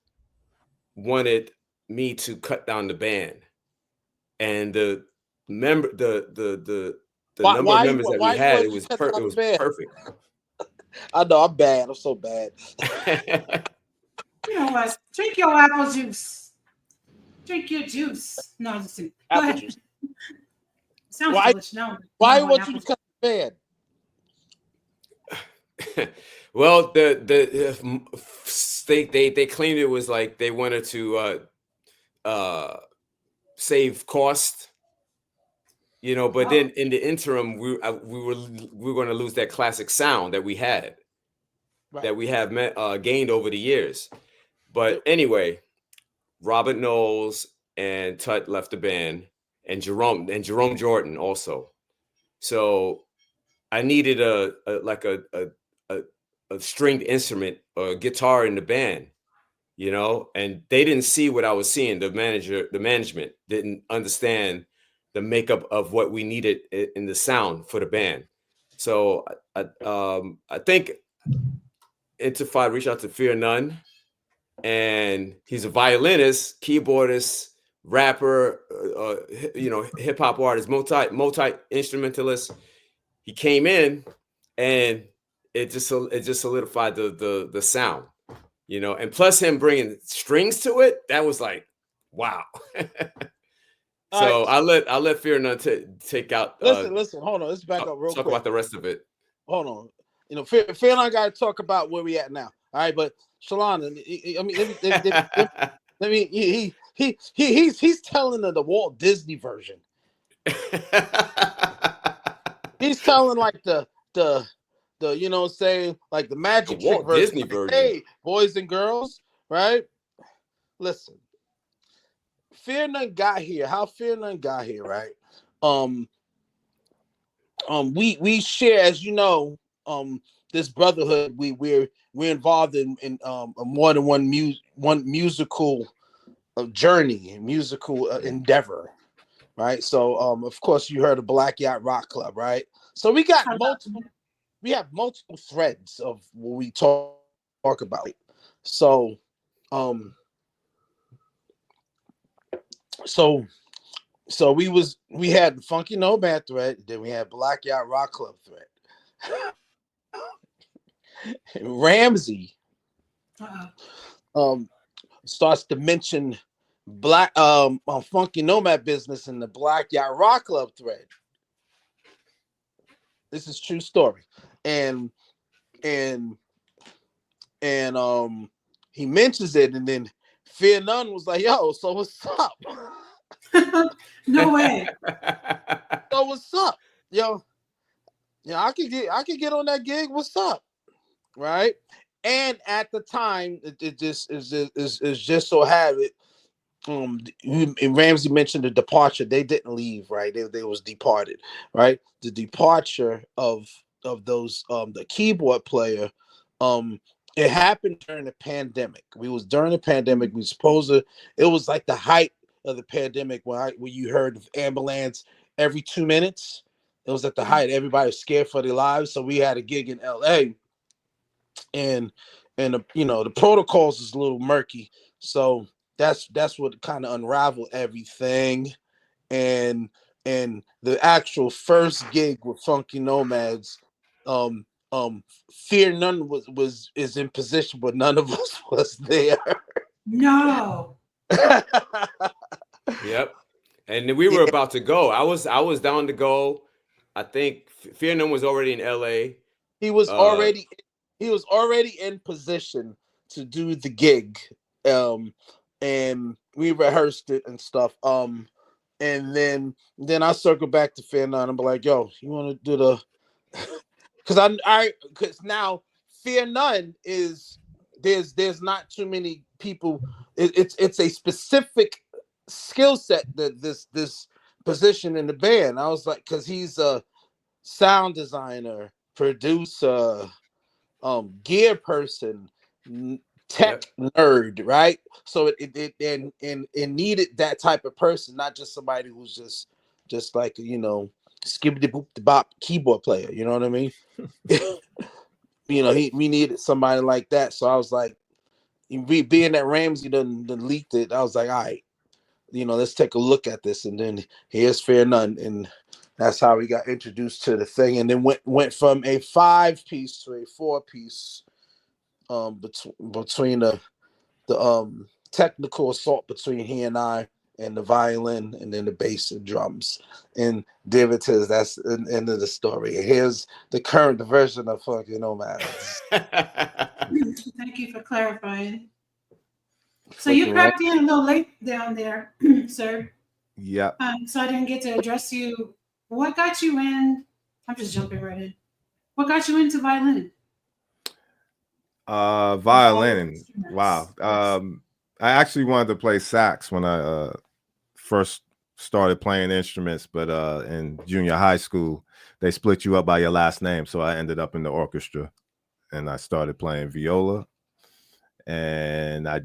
Speaker 3: wanted me to cut down the band, and the number of members that we had, it was perfect.
Speaker 4: I know I'm bad. I'm so bad.
Speaker 1: You know what? Drink your apple juice. Drink your juice. No, listen. Go ahead. Juice. Sounds delicious. No.
Speaker 4: Why would you cut the band?
Speaker 3: Well, they claimed it was like they wanted to save cost, you know. But then in the interim, we were going to lose that classic sound that we had, that we have gained over the years. But anyway, Robert Knowles and Tut left the band, and Jerome Jordan also. So I needed a stringed instrument or a guitar in the band, you know, and they didn't see what I was seeing. The management didn't understand the makeup of what we needed in the sound for the band. So I think Intifad reached out to Fear None, and he's a violinist, keyboardist, rapper, you know, hip hop artist, multi instrumentalist. He came in, and it just solidified the sound, you know, and plus him bringing strings to it, that was like, wow. So right. I'll let Fear None take out.
Speaker 4: Listen, hold on. Let's back up real quick.
Speaker 3: Talk about the rest of it.
Speaker 4: Hold on. You know, Fear None got to talk about where we at now. All right, but Shalon, he's telling the Walt Disney version. He's telling like the you know, saying like the magic trick version.
Speaker 3: Disney version.
Speaker 4: Hey, boys and girls, right? Listen, Fear None got here. How Fear None got here, right? We share, as you know, this brotherhood. We're involved in more than one musical journey, musical endeavor, right? So of course you heard of Black Yacht Rock Club, right? So we got multiple threads of what we talk about. So we had the Funky Nomad thread, then we had Black Yacht Rock Club thread. Ramsey starts to mention Funky Nomad business in the Black Yacht Rock Club thread. This is true story. And he mentions it, and then Fear None was like, yo, so what's up?
Speaker 1: No way.
Speaker 4: So what's up? Yo, I could get on that gig. What's up? Right? And at the time, it just so have it. Ramsey mentioned the departure. They didn't leave, right? They was departed, right? The departure of those the keyboard player, it happened during the pandemic. We was during the pandemic. We supposed to. It was like the height of the pandemic when you heard of ambulance every 2 minutes. It was at the height. Everybody was scared for their lives, so we had a gig in LA, and you know the protocols is a little murky. So that's what kind of unraveled everything, and the actual first gig with Funky Nomads, Fear None is in position, but none of us was there.
Speaker 1: No.
Speaker 3: Yep. And we were about to go. I was down to go. I think Fear None was already in LA.
Speaker 4: He was already in position to do the gig. And we rehearsed it and stuff. And then I circle back to Fear None. I'm like, yo, you want to do the? Because now Fear None is there's not too many people. It's a specific skill set that this position in the band. I was like, because he's a sound designer, producer, gear person, tech nerd, right? So it needed that type of person, not just somebody who's just like, skibbity boop the bop keyboard player. You know what I mean? We needed somebody like that. So I was like, being that Ramsey done leaked it, I was like, all right, let's take a look at this. And then here's Fear None, and that's how we got introduced to the thing. And then went from a 5-piece to a 4-piece, between the technical assault between he and I, and the violin, and then the bass and drums. And David says that's the end of the story. And here's the current version of Phunky Nomads.
Speaker 1: Thank you for clarifying. So you crept in a little late down there, sir.
Speaker 5: Yeah.
Speaker 1: So I didn't get to address you. What got you in? I'm just jumping right in. What got you into violin?
Speaker 5: Violin. Wow. I actually wanted to play sax when I first started playing instruments, but in junior high school, they split you up by your last name. So I ended up in the orchestra, and I started playing viola, and I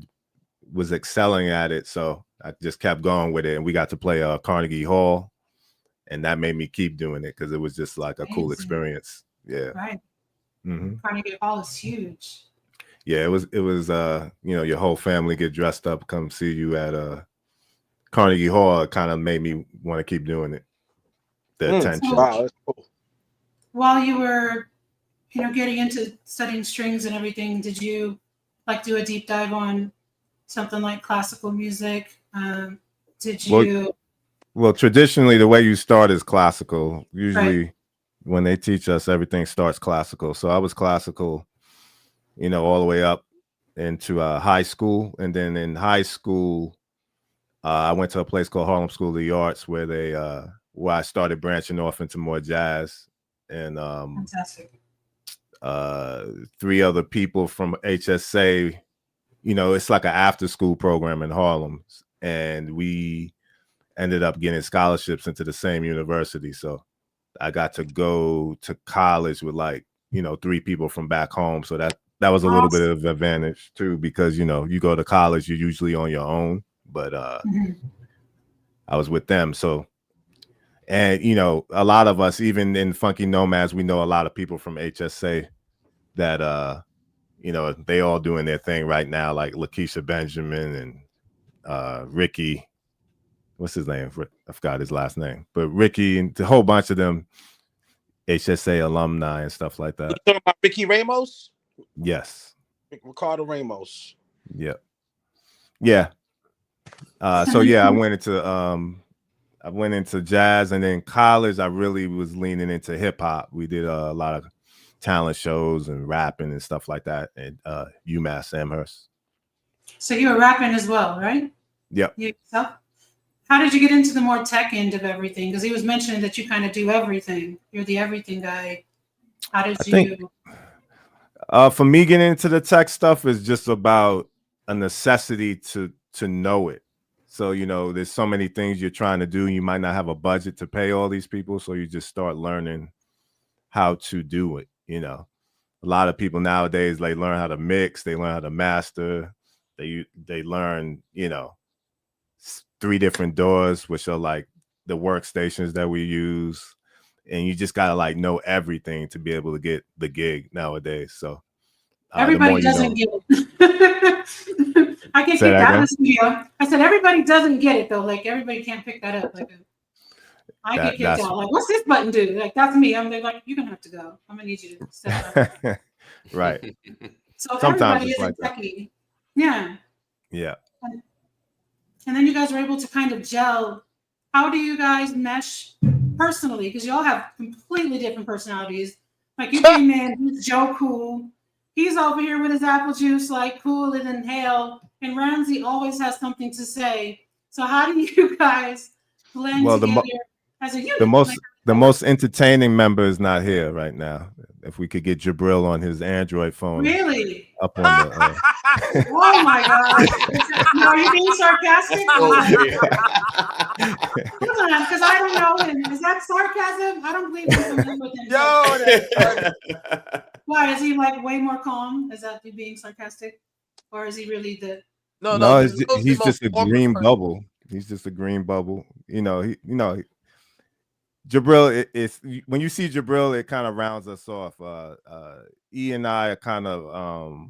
Speaker 5: was excelling at it. So I just kept going with it, and we got to play Carnegie Hall, and that made me keep doing it because it was just like a cool experience. Yeah.
Speaker 1: Right.
Speaker 5: Mm-hmm.
Speaker 1: Carnegie Hall is huge.
Speaker 5: Yeah, it was your whole family get dressed up, come see you at Carnegie Hall. It kind of made me want to keep doing it. The attention.
Speaker 1: So, wow, that's cool. While you were, getting into studying strings and everything, did you do a deep dive on something like classical music? Did you?
Speaker 5: Well, traditionally, the way you start is classical. Usually, when they teach us, everything starts classical. So I was classical, all the way up into high school. And then in high school, I went to a place called Harlem School of the Arts where I started branching off into more jazz. And
Speaker 1: fantastic.
Speaker 5: 3 other people from HSA, it's like an after school program in Harlem. And we ended up getting scholarships into the same university. So I got to go to college with 3 people from back home. So that was a little bit of advantage too, because you go to college, you're usually on your own, but I was with them. So, and a lot of us, even in Phunky Nomads, we know a lot of people from HSA that they all doing their thing right now, like Lakeisha Benjamin and Ricky. What's his name? I forgot his last name, but Ricky and a whole bunch of them HSA alumni and stuff like that.
Speaker 4: You talking about Ricky Ramos?
Speaker 5: Yes.
Speaker 4: Ricardo Ramos.
Speaker 5: Yep. Yeah. So yeah, I went into jazz, and then college I really was leaning into hip hop. We did a lot of talent shows and rapping and stuff like that at UMass Amherst.
Speaker 1: So you were rapping as well, right?
Speaker 5: Yep.
Speaker 1: How did you get into the more tech end of everything? Because he was mentioning that you kind of do everything. You're the everything guy. How did you?
Speaker 5: For me, getting into the tech stuff is just about a necessity to know it. So, there's so many things you're trying to do. You might not have a budget to pay all these people. So you just start learning how to do it. A lot of people nowadays, they learn how to mix, they learn how to master, they learn, 3 different doors, which are like the workstations that we use. And you just gotta know everything to be able to get the gig nowadays. So
Speaker 1: everybody doesn't get it. I can kick out of the studio. I said everybody doesn't get it though. Everybody can't pick that up. I get kicked out. What's this button do? That's me. I'm like, you're gonna have to go. I'm gonna need you to step up.
Speaker 5: Right.
Speaker 1: So sometimes it's like techie. Yeah.
Speaker 5: Yeah.
Speaker 1: And then you guys were able to kind of gel. How do you guys mesh personally? Because you all have completely different personalities. You came in, he's Joe Cool. He's over here with his apple juice, cool and hale. And Ramsey always has something to say. So how do you guys blend together as a unit.
Speaker 5: The most entertaining member is not here right now. If we could get Jabril on his Android phone,
Speaker 1: really
Speaker 5: up on the.
Speaker 1: Oh my God! Are you being sarcastic? Hold on, because I don't know him. Is that sarcasm? I don't believe in some with him.
Speaker 4: Yo,
Speaker 1: why is he like way more calm? Is that you being sarcastic, or is he really the?
Speaker 5: No, he's just a green bubble. He's just a green bubble. Jabril, it's when you see Jabril, it kind of rounds us off. E and I are kind of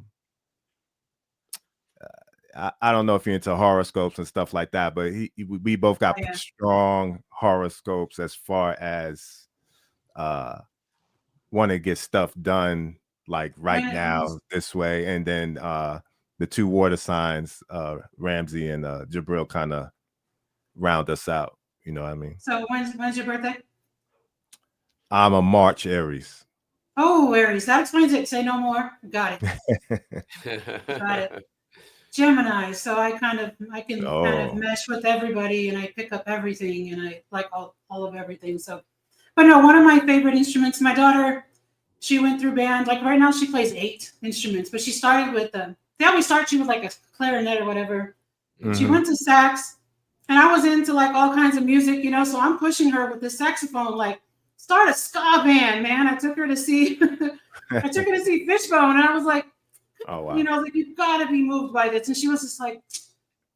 Speaker 5: I don't know if you're into horoscopes and stuff like that, but we both got strong horoscopes as far as want to get stuff done like right now this way, and then the two water signs, Ramsey and Jabril, kind of round us out. You know what I mean?
Speaker 1: So when's your birthday?
Speaker 5: I'm a March Aries.
Speaker 1: Oh, Aries. That explains it. Say no more. Got it. Got it. Gemini. So I can kind of mesh with everybody, and I pick up everything, and I like all of everything. So, but no, one of my favorite instruments. My daughter, she went through band. Like right now, she plays 8 instruments, but she started with they always start you with like a clarinet or whatever. Mm-hmm. She went to sax, and I was into like all kinds of music, so I'm pushing her with this saxophone, like start a ska band, man. I took her to see Fishbone, and I was like, oh wow, like you've got to be moved by this. And she was just like,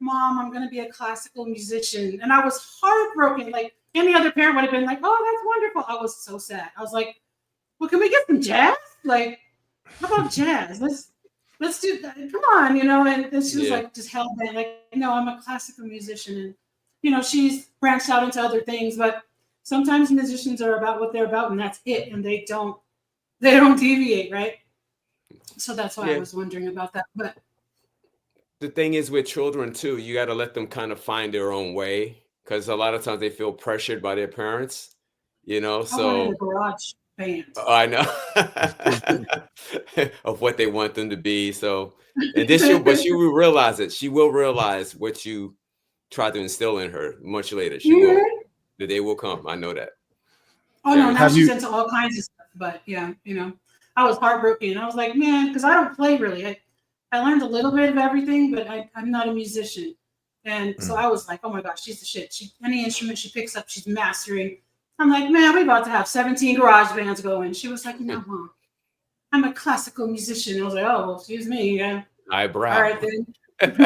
Speaker 1: Mom, I'm gonna be a classical musician, and I was heartbroken. Like any other parent would have been like, oh, that's wonderful. I was so sad. I was like, well, can we get some jazz? Like, how about jazz? Let's do that. Come on, and she was like just hell bent. Like, no, I'm a classical musician, and she's branched out into other things, but sometimes musicians are about what they're about, and that's it, and they don't deviate, right? So that's why I was wondering about that. But
Speaker 3: the thing is with children too, you got to let them kind of find their own way, because a lot of times they feel pressured by their parents, so
Speaker 1: in a garage band.
Speaker 3: I know of what they want them to be. So, and this but she will realize it. She will realize what you try to instill in her much later. She will. The day will come. I know that.
Speaker 1: Oh no, now she's into all kinds of stuff. But yeah, I was heartbroken. I was like, man, because I don't play really. I learned a little bit of everything, but I'm not a musician. And so I was like, oh my gosh, she's the shit. Any instrument she picks up, she's mastering. I'm like, man, we're about to have 17 garage bands going. She was like, no, Mom, I'm a classical musician. I was like, oh, well, excuse me. Yeah.
Speaker 3: Eyebrow.
Speaker 1: All right, then.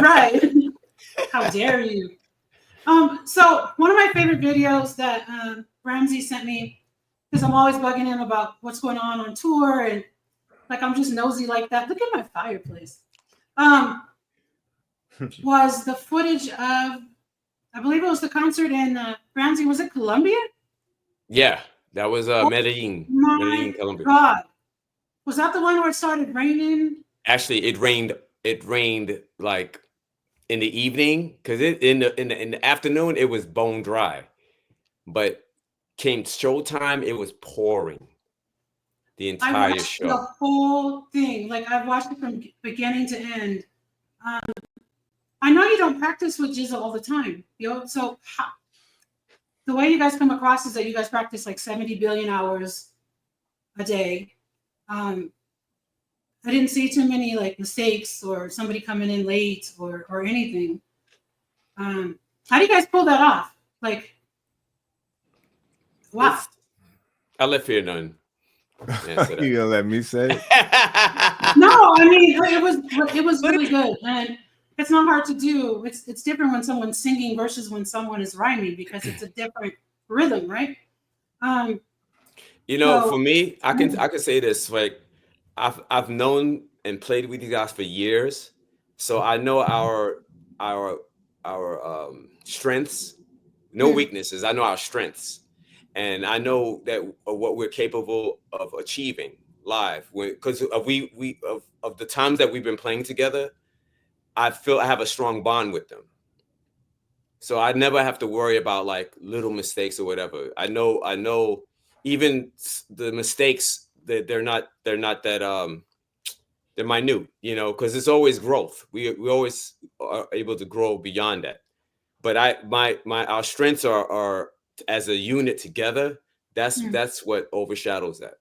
Speaker 1: Right. How dare you? So one of my favorite videos that Ramsey sent me, because I'm always bugging him about what's going on tour, and like I'm just nosy like that. Look at my fireplace. Was the footage of, I believe it was the concert in Ramsey. Was it Colombia?
Speaker 3: Yeah, that was Medellin, Colombia.
Speaker 1: God, was that the one where it started raining?
Speaker 3: Actually, it rained. It rained like in the evening, because in the afternoon it was bone dry, but came showtime, it was pouring the entire show.
Speaker 1: The whole thing, like I've watched it from beginning to end. I know you don't practice with Jizzle all the time, so the way you guys come across is that you guys practice like 70 billion hours a day. I didn't see too many like mistakes or somebody coming in late or anything. How do you guys pull that off? Like, wow.
Speaker 3: I'll let Fear None answer that.
Speaker 5: You gonna let me say it?
Speaker 1: No, I mean it was really good, and it's not hard to do. It's different when someone's singing versus when someone is rhyming, because it's a different rhythm, right?
Speaker 3: For me, I can say this, like I've known and played with you guys for years, so I know our strengths, no weaknesses. I know our strengths, and I know that what we're capable of achieving live. Because of the times that we've been playing together, I feel I have a strong bond with them. So I never have to worry about like little mistakes or whatever. I know even the mistakes that they're not that they're minute, because it's always growth. We always are able to grow beyond that. but our strengths are as a unit together. That's what overshadows that,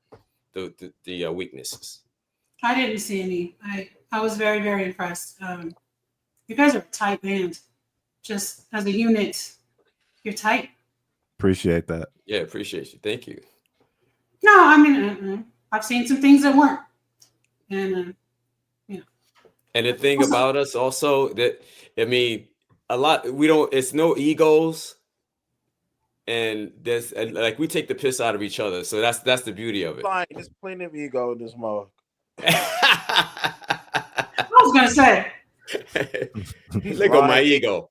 Speaker 3: the weaknesses.
Speaker 1: I didn't see any. I was very, very impressed. You guys are a tight band. Just as a unit, you're tight.
Speaker 5: Appreciate that.
Speaker 3: Yeah, appreciate you. Thank you.
Speaker 1: No, I mean, I've seen some things that weren't. And,
Speaker 3: And the thing about us also that, I mean, it's no egos. And like we take the piss out of each other. So that's the beauty of it.
Speaker 4: Fine. There's plenty of ego in this mug.
Speaker 1: I was going to say.
Speaker 3: Look at my ego.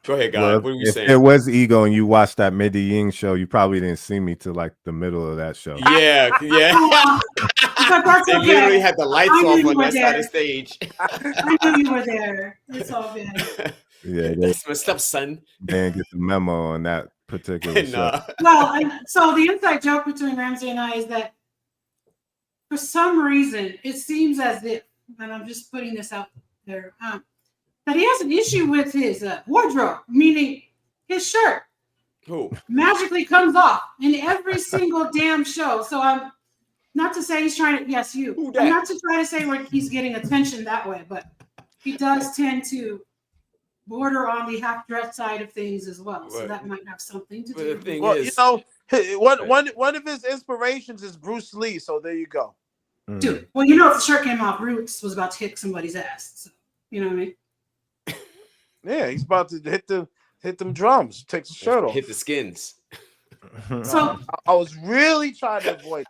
Speaker 3: Go ahead, God.
Speaker 5: Well,
Speaker 3: what are you
Speaker 5: if
Speaker 3: saying?
Speaker 5: there was ego and you watched that Medellin show, you probably didn't see me till like the middle of that show.
Speaker 3: Yeah.
Speaker 1: But that's
Speaker 3: they
Speaker 1: okay.
Speaker 3: literally had the lights off on that side of the stage.
Speaker 1: I knew you were there. It's all good.
Speaker 5: Yeah,
Speaker 3: that's messed up, son.
Speaker 5: They didn't get the memo on that particular show.
Speaker 1: Well, so the inside joke between Ramsey and I is that for some reason it seems as if, and I'm just putting this out there, that he has an issue with his wardrobe, meaning his shirt.
Speaker 3: Who
Speaker 1: magically comes off in every single damn show. So I'm not to say he's trying to, yes, you. I'm not to try to say like he's getting attention that way, but he does tend to border on the half-dressed side of things as well. So that might have something to do.
Speaker 3: The thing
Speaker 4: well,
Speaker 3: is,
Speaker 4: one of his inspirations is Bruce Lee. So there you go.
Speaker 1: Dude, well, you know, if the shirt came off, Roots was about to kick somebody's ass. So, you know what I mean?
Speaker 4: Yeah, he's about to hit them drums. Takes the shirt off.
Speaker 3: Hit the skins.
Speaker 1: So
Speaker 4: I was really trying to avoid.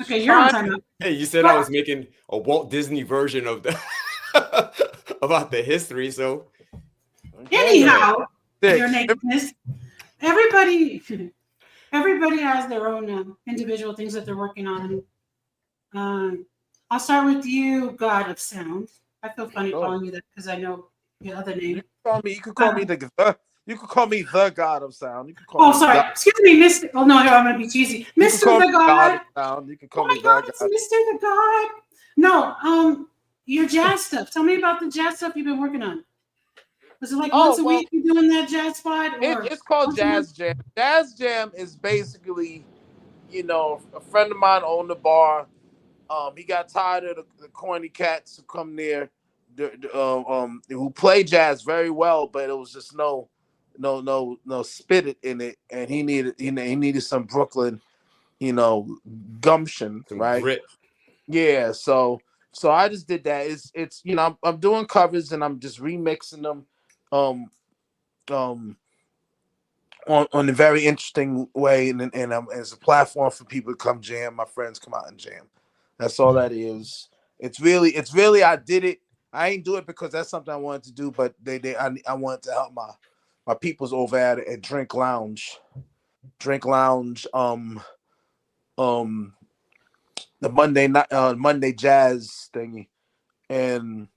Speaker 1: Okay, you're on time.
Speaker 3: Hey, you said I was making a Walt Disney version of the about the history. So
Speaker 1: anyhow, your nakedness. Everybody has their own individual things that they're working on. I'll start with you, God of Sound. I feel funny calling you that because I know your other name.
Speaker 4: You could call me the God of Sound. You could call me
Speaker 1: sorry. Excuse me, Mr. Oh no, I'm gonna be cheesy. Mr. The God.
Speaker 4: You can call
Speaker 1: me God. It's Mr. The God. No, your jazz stuff. Tell me about the jazz stuff you've been working on. Was it like once a week you're doing that jazz spot?
Speaker 4: It's called Jazz Jam. Jazz Jam is basically, a friend of mine owned the bar. He got tired of the corny cats who come there, who play jazz very well, but it was just no spit in it, and he needed some Brooklyn, gumption,
Speaker 3: some
Speaker 4: right?
Speaker 3: Grit.
Speaker 4: Yeah, so I just did that. It's I'm doing covers and I'm just remixing them, on a very interesting way, and it's a platform for people to come jam. My friends come out and jam. That's all that is. It's really I did it. I ain't do it because that's something I wanted to do, but I wanted to help my peoples over at Drink Lounge. The Monday jazz thingy, and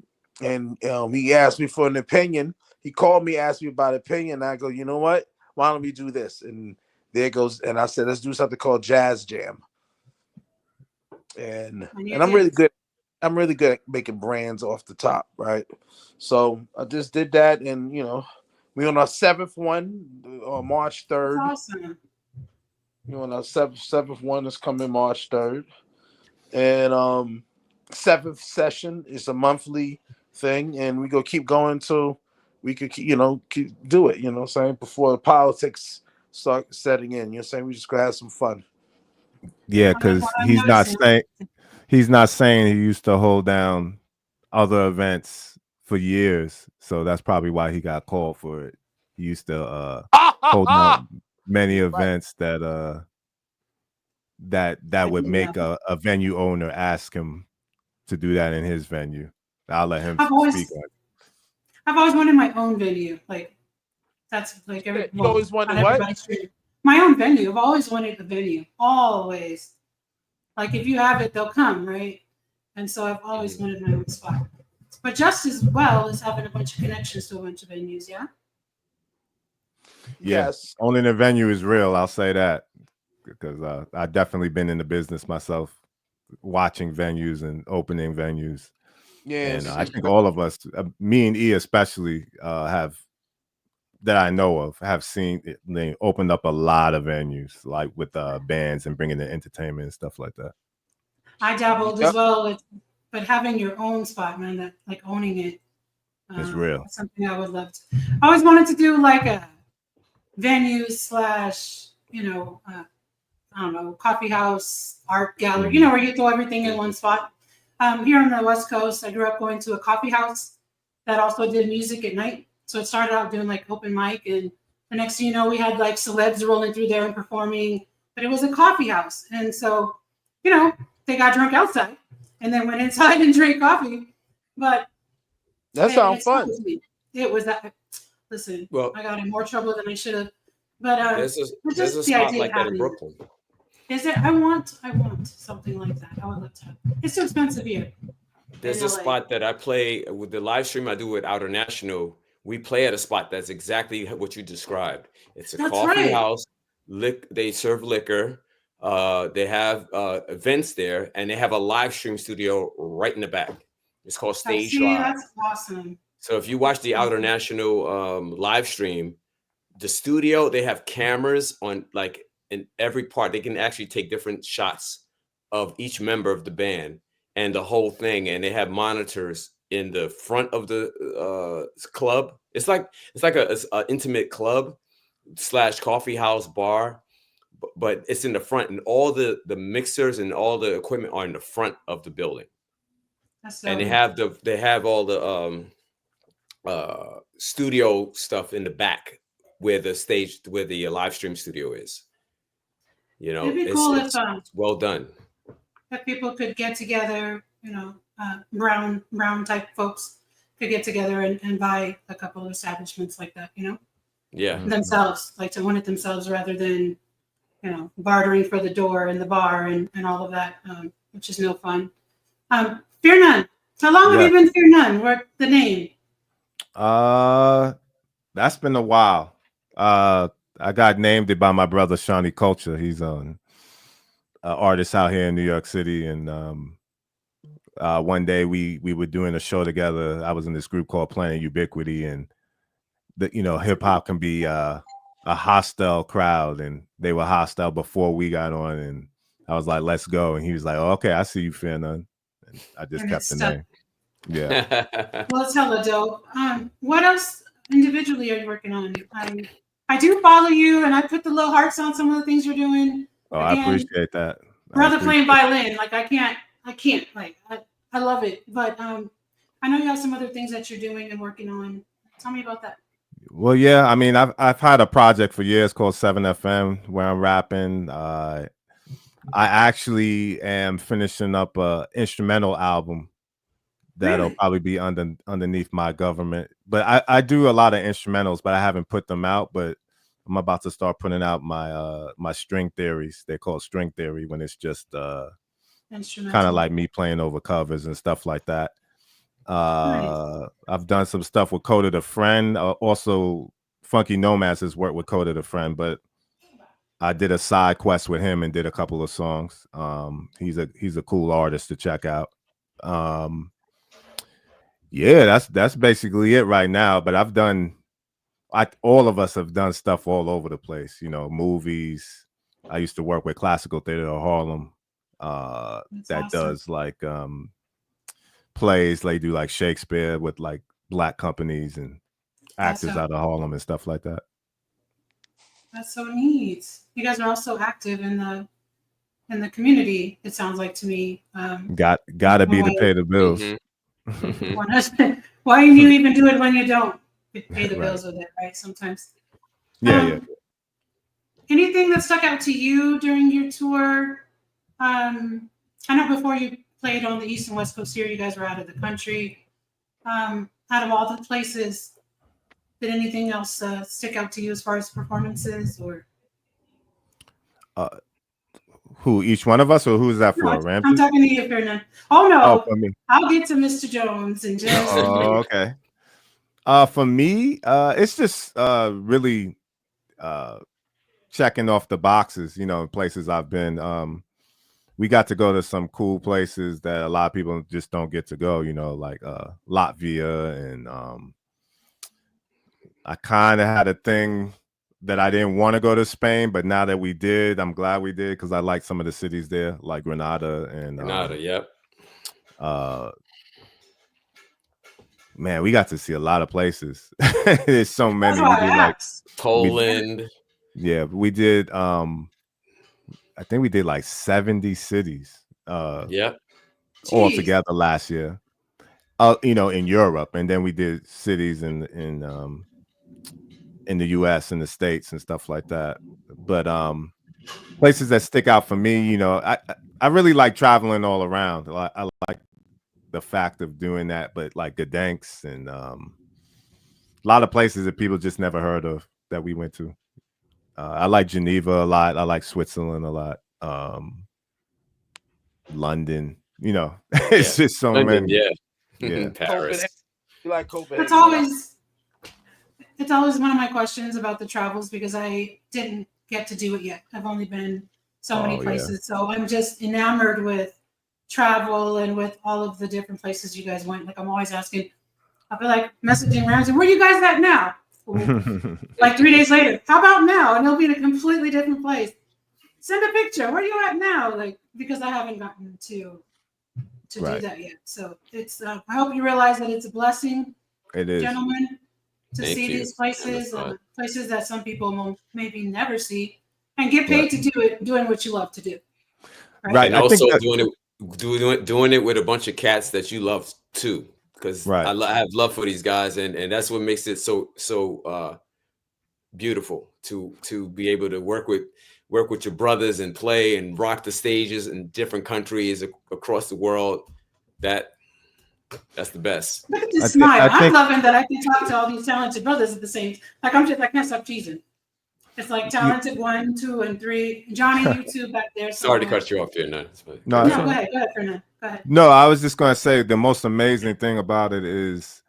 Speaker 4: he asked me for an opinion. He called me, asked me about opinion. And I go, you know what? Why don't we do this? And there goes. And I said, let's do something called Jazz Jam. And I'm really good. I'm really good at making brands off the top, right? So I just did that, and we on our 7th one on March 3rd.
Speaker 1: That's awesome.
Speaker 4: You on our 7th one is coming March 3rd, and 7th session is a monthly thing, and we go keep going till we could keep do it. What I'm saying, before the politics start setting in. What I'm saying, we just gonna have some fun.
Speaker 5: Yeah, because he's not saying he used to hold down other events for years, so that's probably why he got called for it. He used to hold down many events that would make a venue owner ask him to do that in his venue. I'll let him speak on it.
Speaker 1: I've always wanted my own venue. Like that's like
Speaker 4: you always wanted what?
Speaker 1: My own venue. I've always wanted a venue. Always. Like if you have it, they'll come, right? And so I've always wanted my own spot. But just as well as having a bunch of connections to a bunch of venues, yeah?
Speaker 5: Yes. Owning a venue is real, I'll say that. Because I've definitely been in the business myself, watching venues and opening venues.
Speaker 4: Yeah,
Speaker 5: and I think all of us, me and E especially, have that I know of have seen it, they opened up a lot of venues like with bands and bringing in entertainment and stuff like that.
Speaker 1: I dabbled as well, but having your own spot, man, that like owning it,
Speaker 5: It's real.
Speaker 1: that's something I would love to. I always wanted to do like a venue slash, I don't know, coffee house, art gallery, where you throw everything in one spot. Here on the West Coast, I grew up going to a coffee house that also did music at night. So it started out doing like open mic, and the next thing you know, we had like celebs rolling through there and performing, but it was a coffee house. And so, they got drunk outside and then went inside and drank coffee. But
Speaker 4: that sounds fun.
Speaker 1: It was that. Listen,
Speaker 3: well,
Speaker 1: I got in more trouble than I should have. But
Speaker 3: there's a spot like that in Brooklyn.
Speaker 1: Is it? I want something like that. I would love to have. It's too expensive here.
Speaker 3: There's a spot that I play with the live stream I do with Outer National. We play at a spot that's exactly what you described. It's a coffee house. They serve liquor. They have events there, and they have a live stream studio right in the back. It's called Stage Live.
Speaker 1: That's awesome.
Speaker 3: So if you watch the Outer National live stream, the studio, they have cameras on like in every part. They can actually take different shots of each member of the band and the whole thing, and they have monitors in the front of the club. It's like a intimate club / coffee house bar, but it's in the front, and all the mixers and all the equipment are in the front of the building. And they have all the studio stuff in the back where the live stream studio is.
Speaker 1: It'd be cool if
Speaker 3: it's well done.
Speaker 1: If people could get together, brown type folks could get together and buy a couple of establishments like that,
Speaker 3: Yeah.
Speaker 1: Themselves, like to own it themselves rather than, bartering for the door and the bar and all of that, which is no fun. Fear None. How long have you been Fear None? What the name?
Speaker 5: That's been a while. I got named it by my brother Shawnee Culture. He's an artist out here in New York City, and one day we were doing a show together. I was in this group called Planet Ubiquity, and hip hop can be a hostile crowd, and they were hostile before we got on, and I was like, "Let's go," and he was like, "Oh, okay, I see you, Fear None." And I just kept the name. Yeah.
Speaker 1: Well, it's hella dope. What else individually are you working on? I do follow you, and I put the little hearts on some of the things you're doing.
Speaker 5: Oh, again, I appreciate that.
Speaker 1: Brother playing violin, like I can't, like I love it. But I know you have some other things that you're doing and working on. Tell me about that.
Speaker 5: Well, yeah, I mean, I've had a project for years called 7FM where I'm rapping. I actually am finishing up a instrumental album that'll probably be underneath my government. But I do a lot of instrumentals, but I haven't put them out. But I'm about to start putting out my my string theories. They're called string theory when it's just kind of like me playing over covers and stuff like that. Nice. I've done some stuff with Coda the Friend. Also, Phunky Nomads has worked with Coda the Friend, but I did a side quest with him and did a couple of songs. He's a cool artist to check out. Yeah, that's basically it right now. But all of us have done stuff all over the place. Movies. I used to work with Classical Theater of Harlem. That awesome. Does like plays. They do like Shakespeare with like black companies and actors out of Harlem and stuff like that.
Speaker 1: That's so neat. You guys are also active in the community. It sounds like to me.
Speaker 5: Gotta be to pay the bills.
Speaker 1: Mm-hmm. Why do you even do it when you don't pay the bills with it, right? Sometimes.
Speaker 5: Yeah.
Speaker 1: Anything that stuck out to you during your tour? I know before you played on the East and West Coast here, you guys were out of the country. Out of all the places, did anything else stick out to you as far as performances or?
Speaker 5: Who, each one of us, or who's that for? Ramsey?
Speaker 1: I'm talking to you, Fernand. Oh no, for me. I'll get to Mr. Jones and just.
Speaker 5: Oh, okay. For me, it's just really checking off the boxes. Places I've been. we got to go to some cool places that a lot of people just don't get to go, you know, like Latvia. And I kind of had a thing that I didn't want to go to Spain, but now that we did, I'm glad we did, because I like some of the cities there, like Granada and
Speaker 3: Yep.
Speaker 5: Man, we got to see a lot of places. There's so many.
Speaker 1: That's
Speaker 5: We did
Speaker 1: like
Speaker 3: Poland.
Speaker 5: we did I think we did like 70 cities
Speaker 3: Yep.
Speaker 5: all together last year. You know, in Europe, and then we did cities in the US and the States and stuff like that. But places that stick out for me, you know, I really like traveling all around. I like the fact of doing that, but like Gdansk and a lot of places that people just never heard of that we went to. I like Geneva a lot. I like Switzerland a lot. London, you know, it's just so
Speaker 3: London,
Speaker 5: many.
Speaker 3: Yeah. Paris.
Speaker 4: You like Copenhagen?
Speaker 1: It's always one of my questions about the travels, because I didn't get to do it yet. I've only been so many places. So I'm just enamored with travel and with all of the different places you guys went. Like, I'm always asking, I feel like messaging Ramsey, where are you guys at now? Like 3 days later, how about now? And he'll be in a completely different place. Send a picture. Where are you at now? Like, because I haven't gotten to do that yet. So it's I hope you realize that it's a blessing,
Speaker 5: it is,
Speaker 1: gentlemen, to
Speaker 3: Thank
Speaker 1: see
Speaker 3: you.
Speaker 1: these places, places that some people will maybe never see, and get paid to do it, doing what you love to do.
Speaker 3: Right. And also doing it with a bunch of cats that you love too, because I have love for these guys, and that's what makes it so beautiful to be able to work with your brothers and play and rock the stages in different countries across the world. That's the best.
Speaker 1: Look at this smile. I'm loving that I can talk to all these talented brothers at the same time. I can't stop teasing. It's like talented 1, 2, and 3. Johnny, you two back there.
Speaker 3: Sorry to cut you off there. No,
Speaker 1: go ahead, Fernando. Go ahead.
Speaker 5: No, I was just going to say the most amazing thing about it is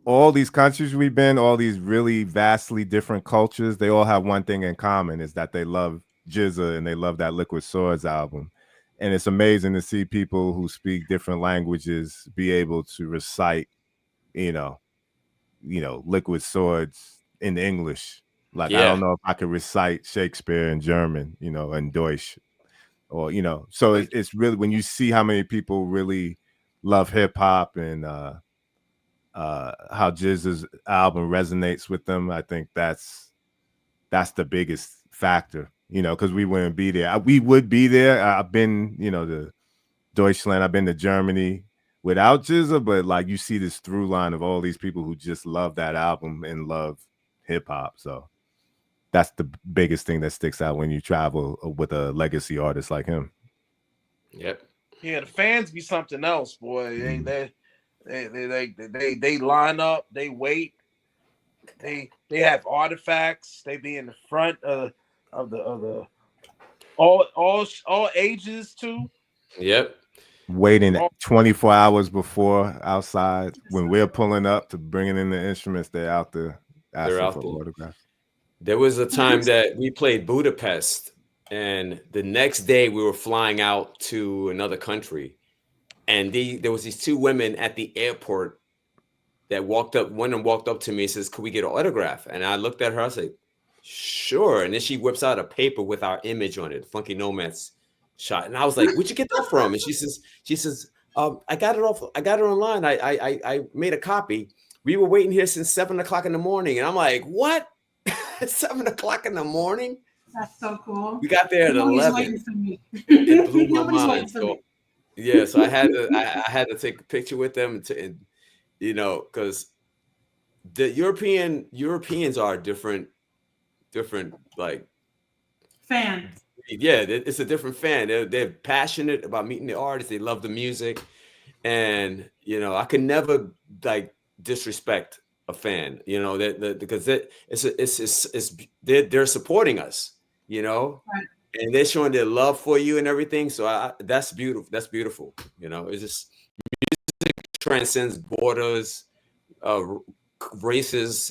Speaker 5: all these countries we've been, all these really vastly different cultures, they all have one thing in common, is that they love GZA and they love that Liquid Swords album. And it's amazing to see people who speak different languages be able to recite, you know, Liquid Swords in English. Like, I don't know if I could recite Shakespeare in German, you know, and Deutsch, or, you know, so it's really, when you see how many people really love hip hop and how GZA's album resonates with them, I think that's the biggest factor, you know, because we wouldn't be there. We would be there. I've been, you know, to Deutschland, I've been to Germany without GZA, but like, you see this through line of all these people who just love that album and love hip hop. So that's the biggest thing that sticks out when you travel with a legacy artist like him.
Speaker 3: Yep.
Speaker 4: Yeah, the fans be something else, boy. They line up, they wait, they have artifacts, they be in the front of the all ages too.
Speaker 3: Yep.
Speaker 5: Waiting 24 hours before outside when we're pulling up to bringing in the instruments, they're out there asking for autographs.
Speaker 3: There was a time that we played Budapest, and the next day we were flying out to another country, and there was these 2 women at the airport that walked up. One walked up to me and says, "Could we get an autograph?" And I looked at her. I said, "Sure." And then she whips out a paper with our image on it, Phunky Nomads shot. And I was like, "Where'd you get that from?" And she says, "I got it online. I made a copy. We were waiting here since 7 o'clock in the morning." And I'm like, "What? 7 o'clock in the morning?"
Speaker 1: That's so cool.
Speaker 3: We got there at 11. It blew my mind. So I had to take a picture with them, and you know, because the Europeans are different like
Speaker 1: fan.
Speaker 3: Yeah, it's a different fan. They're passionate about meeting the artists. They love the music, and you know, I could never like disrespect a fan. You know, because they're supporting us. You know,
Speaker 1: right.
Speaker 3: And they're showing their love for you and everything. So that's beautiful. That's beautiful. You know, it's just music transcends borders, races.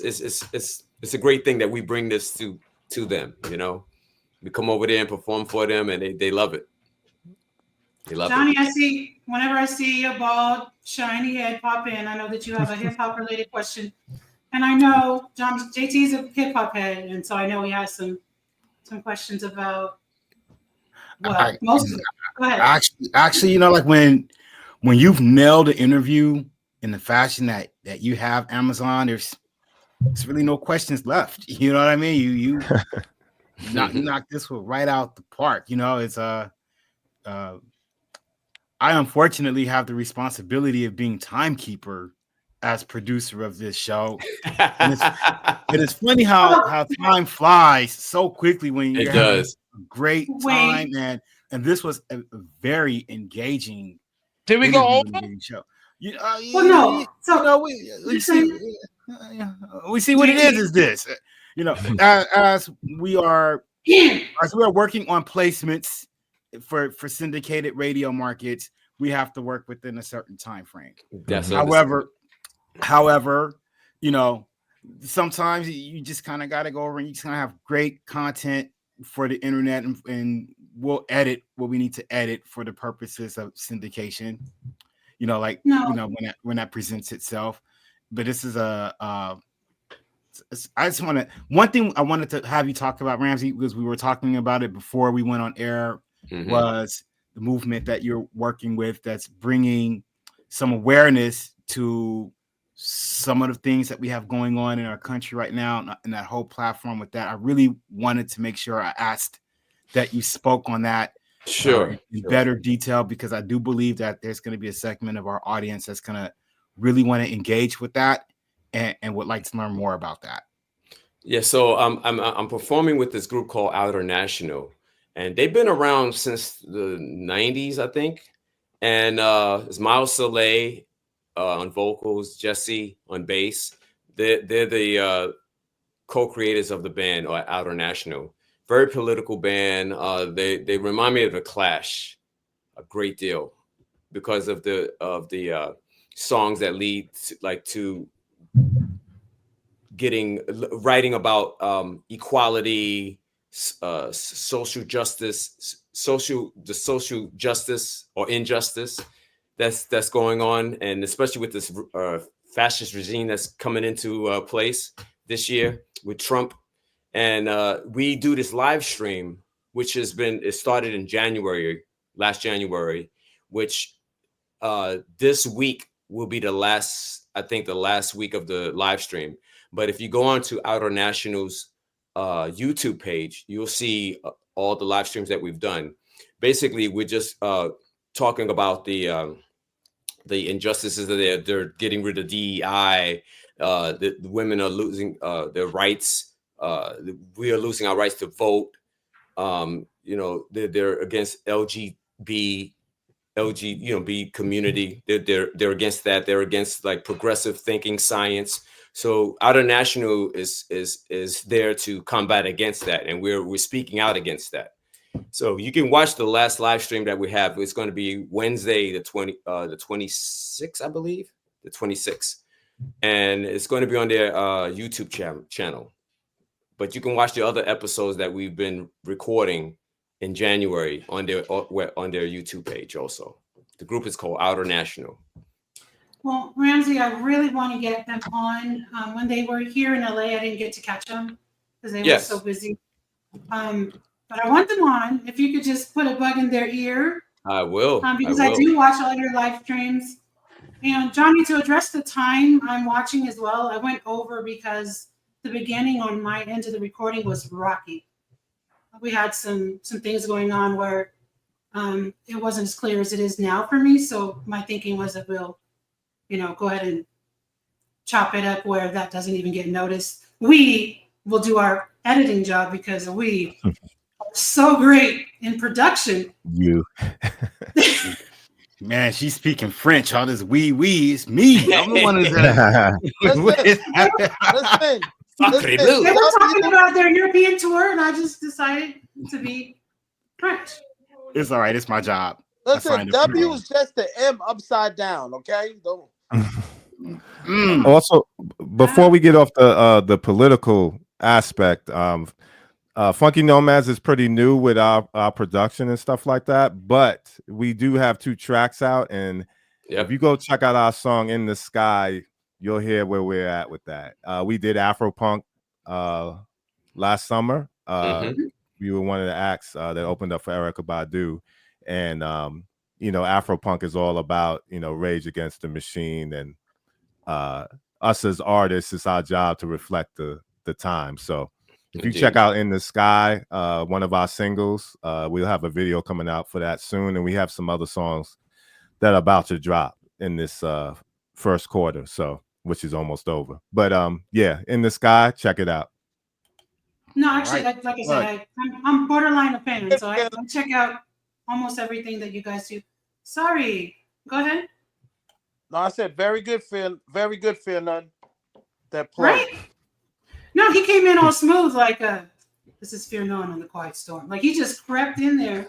Speaker 3: It's a great thing that we bring this to them. You know, we come over there and perform for them, and they love it.
Speaker 1: Johnny, whenever I see a bald, shiny head pop in, I know that you have a hip hop related question. And I know JT's a hip hop head, and so I know he has some questions about most of it. Go ahead.
Speaker 2: Actually, you know, like when you've nailed an interview in the fashion that you have Amazon, there's really no questions left. You know what I mean? You knock this one right out the park. You know, it's I unfortunately have the responsibility of being timekeeper as producer of this show. And it is funny how time flies so quickly when you're having a great time. And this was a very engaging.
Speaker 4: Did we go over?
Speaker 2: Show.
Speaker 1: We
Speaker 2: see what it is this. You know, as we are working on placements for syndicated radio markets, we have to work within a certain time frame. However, you know, sometimes you just kind of got to go over and you just kind of have great content for the internet, and we'll edit what we need to edit for the purposes of syndication. You know, like you know when that presents itself. But this is I just want to. One thing I wanted to have you talk about, Ramsey, because we were talking about it before we went on air, was the movement that you're working with that's bringing some awareness to some of the things that we have going on in our country right now, and that whole platform with that. I really wanted to make sure I asked that you spoke on that in better detail, because I do believe that there's going to be a segment of our audience that's going to really want to engage with that and would like to learn more about that.
Speaker 3: Yeah, so I'm performing with this group called Outer National, and they've been around since the 90s, I think. And it's Miles Soleil on vocals, Jesse on bass. They're the co-creators of the band, or Outer National. Very political band. They remind me of the Clash a great deal because of the songs that lead to writing about equality, social justice, social justice or injustice that's going on, and especially with this fascist regime that's coming into place this year with Trump. And we do this live stream, which it started in last January, which this week will be the last week of the live stream. But if you go on to Outer National's YouTube page, you'll see all the live streams that we've done. Basically, we're just talking about the injustices that they're getting rid of DEI. The women are losing their rights. We are losing our rights to vote. You know, they're against B community. They're against that. They're against like progressive thinking, science. So Outer National is there to combat against that, and we're speaking out against that. So you can watch the last live stream that we have. It's going to be Wednesday, the 26th, I believe, the 26th, and it's going to be on their YouTube channel. But you can watch the other episodes that we've been recording in January on their YouTube page also. The group is called Outer National.
Speaker 1: Well, Ramsey, I really want to get them on. When they were here in LA, I didn't get to catch them because they were so busy. But I want them on. If you could just put a bug in their ear.
Speaker 3: I will.
Speaker 1: Because I do watch all your live streams. And Johnny, to address the time I'm watching as well, I went over because the beginning on my end of the recording was rocky. We had some things going on where it wasn't as clear as it is now for me. So my thinking was that we'll, go ahead and chop it up where that doesn't even get noticed. We will do our editing job because we are so great in production.
Speaker 5: You.
Speaker 2: Man, she's speaking French. All this it's me. I'm the one who's
Speaker 1: Listen. They were talking about their European tour, and I just decided to be French.
Speaker 2: It's all right. It's my job.
Speaker 4: Listen, W is just the M upside down. Okay.
Speaker 5: Also, before we get off the political aspect, Phunky Nomads is pretty new with our production and stuff like that, but we do have 2 tracks out, and if you go check out our song In the Sky, you'll hear where we're at with that. We did Afro Punk last summer. We were one of the acts that opened up for Erykah Badu, and Afro Punk is all about Rage Against the Machine, and us as artists, it's our job to reflect the time. So if you check out In the Sky, one of our singles, we'll have a video coming out for that soon, and we have some other songs that are about to drop in this first quarter, so which is almost over. But yeah, In the Sky, check it out.
Speaker 1: No, actually, like I said, I'm borderline a fan, so I check out almost everything that you guys do. Sorry, go ahead.
Speaker 4: No, I said very good, Phil. Very good, Phil. None. That plug.
Speaker 1: Right? No, he came in all smooth, like this is Fear None on the Quiet Storm. Like he just crept in there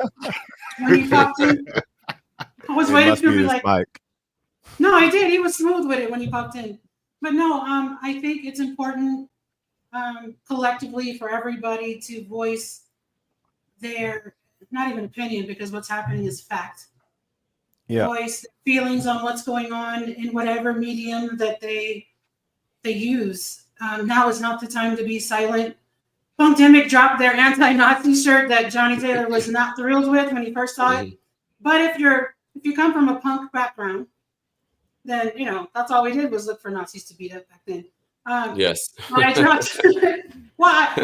Speaker 1: when he popped in. I was waiting for him to be like,
Speaker 5: mic.
Speaker 1: No, I did. He was smooth with it when he popped in. But no, I think it's important collectively for everybody to voice their not even opinion, because what's happening is fact.
Speaker 5: Yeah.
Speaker 1: Voice feelings on what's going on in whatever medium that they use. Now is not the time to be silent. Punkdemic dropped their anti-Nazi shirt that Johnny Taylor was not thrilled with when he first saw it. But if you come from a punk background, then that's all we did was look for Nazis to beat up back then.
Speaker 3: Yes.
Speaker 1: When I dropped,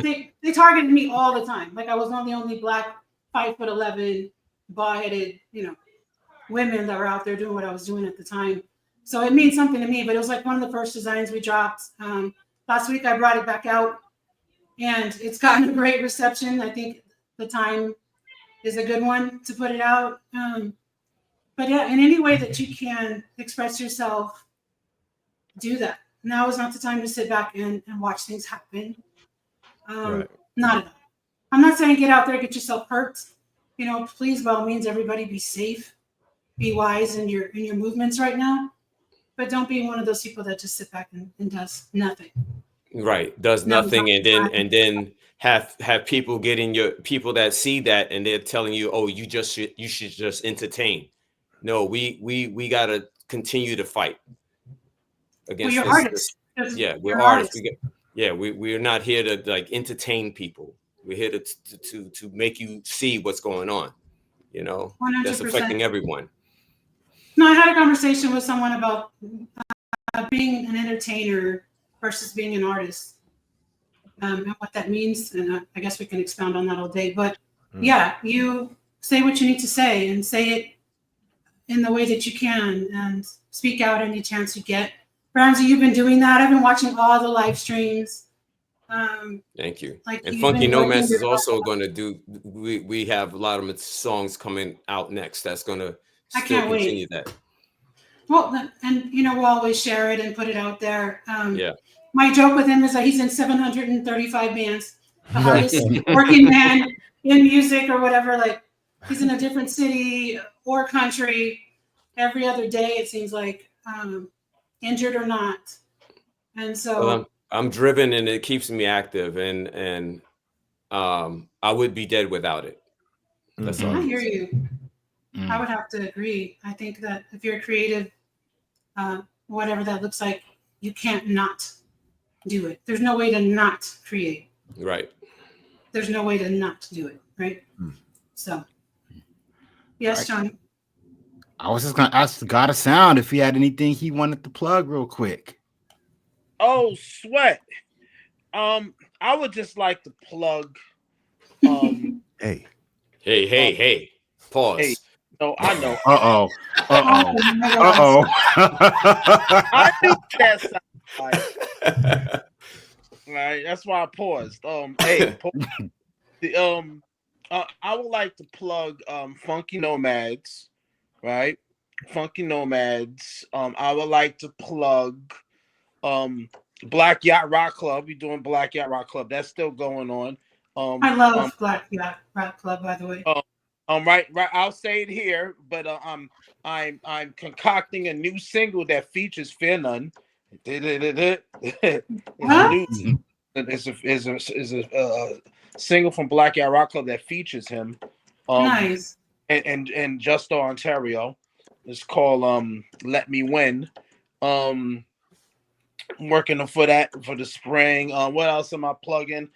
Speaker 1: they targeted me all the time. Like I was not the only black 5'11", bald-headed, women that were out there doing what I was doing at the time. So it means something to me. But it was like one of the first designs we dropped. Last week I brought it back out, and it's gotten a great reception. I think the time is a good one to put it out. But yeah, in any way that you can express yourself, do that. Now is not the time to sit back and watch things happen.
Speaker 5: Right.
Speaker 1: Not at all. I'm not saying get out there, get yourself hurt. Please, by all means, everybody be safe, be wise in your movements right now. But don't be one of those people that just sit back and does nothing.
Speaker 3: Right, does nothing, and then have people people that see that and they're telling you, oh, you should just entertain. No, we gotta continue to fight against
Speaker 1: this. Artists.
Speaker 3: Yeah, we're artists. We're not here to like entertain people. We're here to make you see what's going on.
Speaker 1: 100%.
Speaker 3: That's affecting everyone.
Speaker 1: No, I had a conversation with someone about being an entertainer versus being an artist, and what that means. And I guess we can expound on that all day. But yeah, you say what you need to say and say it in the way that you can and speak out any chance you get. Ramsey, you've been doing that. I've been watching all the live streams.
Speaker 3: Thank you. And Phunky Nomads is also going to do. We have a lot of songs coming out next. That's going to still continue that.
Speaker 1: Well, and we'll always share it and put it out there. My joke with him is that he's in 735 bands. The hardest working man in music or whatever. Like he's in a different city or country every other day. It seems like, injured or not. And so
Speaker 3: I'm driven, and it keeps me active, and I would be dead without it. That's all.
Speaker 1: I hear you. I would have to agree. I think that if you're creative, whatever that looks like, you can't not do it. There's no way to not create.
Speaker 3: Right.
Speaker 1: There's no way to not do it. Right. So, yes, Johnny.
Speaker 2: I was just gonna ask God of Sound if he had anything he wanted to plug real quick.
Speaker 4: Oh, sweat. I would just like to plug.
Speaker 5: Hey.
Speaker 3: Pause.
Speaker 4: Hey. No, I know. I knew that sounded like. Right, that's why I paused. I would like to plug Phunky Nomads, right? Phunky Nomads. I would like to plug Black Yacht Rock Club. We're doing Black Yacht Rock Club. That's still going on.
Speaker 1: I love Black Yacht Rock Club, by the way.
Speaker 4: Right. I'll say it here, but I'm concocting a new single that features Fear None. a single from Black Yacht Rock Club that features him.
Speaker 1: Nice.
Speaker 4: And Justo, Ontario. It's called Let Me Win. I'm working for that for the spring. What else am I plugging?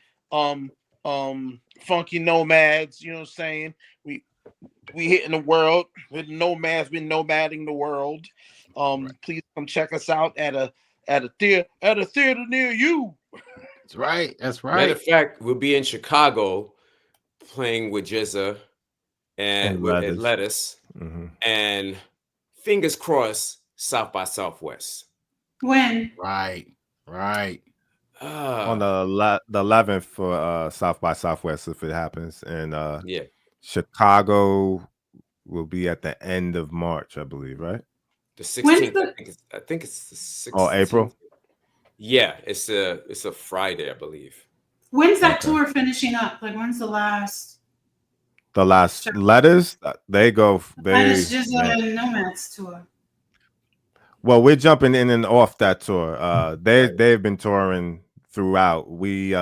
Speaker 4: Funky Nomads, you know what I'm saying? We hitting the world with Nomads, been nomading the world. Please come check us out at a theater near you.
Speaker 2: That's right. That's right.
Speaker 3: Matter of fact, we'll be in Chicago playing with Jizza and with Lettuce.
Speaker 5: Mm-hmm.
Speaker 3: And fingers crossed, South by Southwest.
Speaker 1: When?
Speaker 2: Right.
Speaker 5: On the 11th for South by Southwest if it happens, and
Speaker 3: yeah,
Speaker 5: Chicago will be at the end of March, I believe, right?
Speaker 3: The 16th. I think it's the 16th.
Speaker 5: Oh, April.
Speaker 3: Yeah, it's a Friday, I believe.
Speaker 1: When's that tour finishing up? Like, when's the last?
Speaker 5: The last Letters, they go.
Speaker 1: It's just a Nomads tour.
Speaker 5: Well, we're jumping in and off that tour. They've been touring throughout. We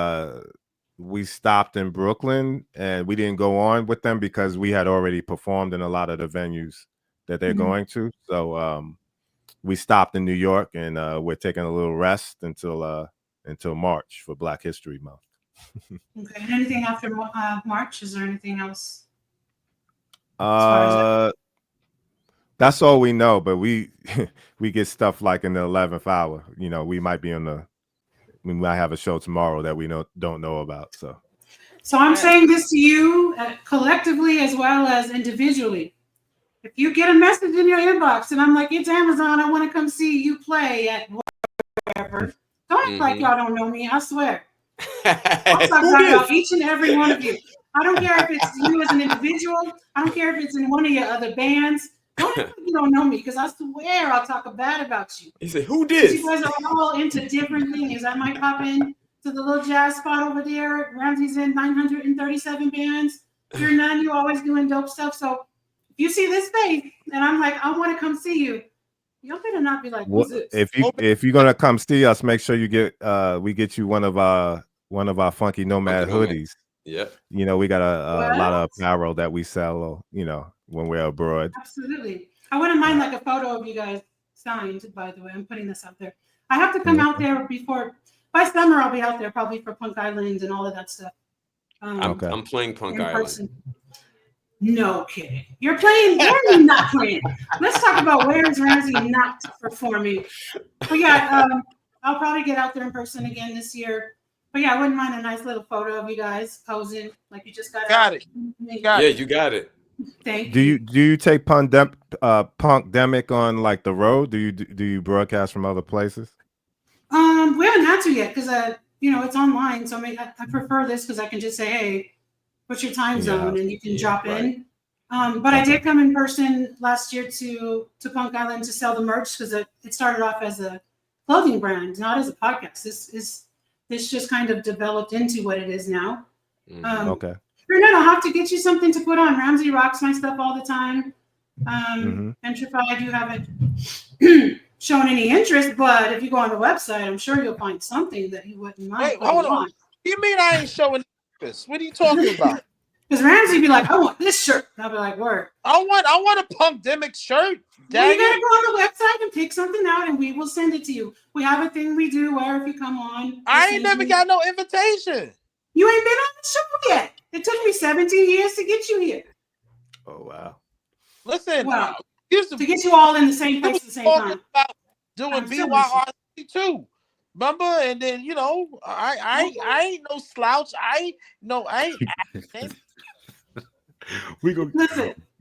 Speaker 5: stopped in Brooklyn and we didn't go on with them because we had already performed in a lot of the venues that they're going to. So we stopped in New York and we're taking a little rest until March for Black History Month.
Speaker 1: Okay. And anything after March? Is there anything else?
Speaker 5: That's all we know, but we get stuff like in the 11th hour. You know, we might have a show tomorrow that we don't know about. So
Speaker 1: I'm saying this to you collectively as well as individually. If you get a message in your inbox and I'm like, it's Amazon, I want to come see you play at whatever. Don't act like y'all don't know me. I swear. I'm talking about each and every one of you. I don't care if it's you as an individual. I don't care if it's in one of your other bands. Don't act like you don't know me, because I swear I'll talk bad about you.
Speaker 3: He said, "Who did?"
Speaker 1: You guys are all into different things. I might pop in to the little jazz spot over there. Ramsey's in 937 bands. You're none. You're always doing dope stuff. So if you see this face and I'm like, I want to come see you, y'all better not be like, who's this?
Speaker 5: If you're gonna come see us, make sure you we get you one of our Funky Nomad hoodies.
Speaker 3: Yeah.
Speaker 5: You know, we got a lot of apparel that we sell, you know, when we're abroad.
Speaker 1: Absolutely. I wouldn't mind like a photo of you guys signed, by the way. I'm putting this out there. I have to come out there by summer, I'll be out there probably for Punk Island and all of that stuff.
Speaker 3: I'm playing Punk Island. Person.
Speaker 1: No kidding. You're playing? Where are you not playing? Let's talk about where is Ramsey not performing. But yeah, I'll probably get out there in person again this year. But yeah, I wouldn't mind a nice little photo of you guys posing like you just got
Speaker 4: it.
Speaker 3: You got it.
Speaker 1: Thank you.
Speaker 5: Do you take Punkdemic on like the road? Do you broadcast from other places?
Speaker 1: We haven't had to yet because it's online. So I prefer this because I can just say, hey, what's your time zone, and you can drop in. But I did come in person last year to Punk Island to sell the merch because it started off as a clothing brand, not as a podcast. This just kind of developed into what it is now.
Speaker 5: Okay.
Speaker 1: I'll have to get you something to put on. Ramsey rocks my stuff all the time. Entrified, you haven't shown any interest, but if you go on the website, I'm sure you'll find something that you wouldn't mind.
Speaker 4: Wait, hold on. You mean I ain't showing interest? What are you talking about?
Speaker 1: Because Ramsey be like, I want this shirt. And I'll be like, word.
Speaker 4: I want a Punkdemic shirt.
Speaker 1: Well, you gotta go on the website and pick something out, and we will send it to you. We have a thing we do where if you come on,
Speaker 4: I ain't never got no invitation.
Speaker 1: You ain't been on the show yet. It took me 17 years to get you here.
Speaker 5: Oh wow!
Speaker 4: Listen,
Speaker 1: to get you all in the same place at the same time.
Speaker 4: About doing BYRC too. Remember? And then I ain't no slouch. I ain't.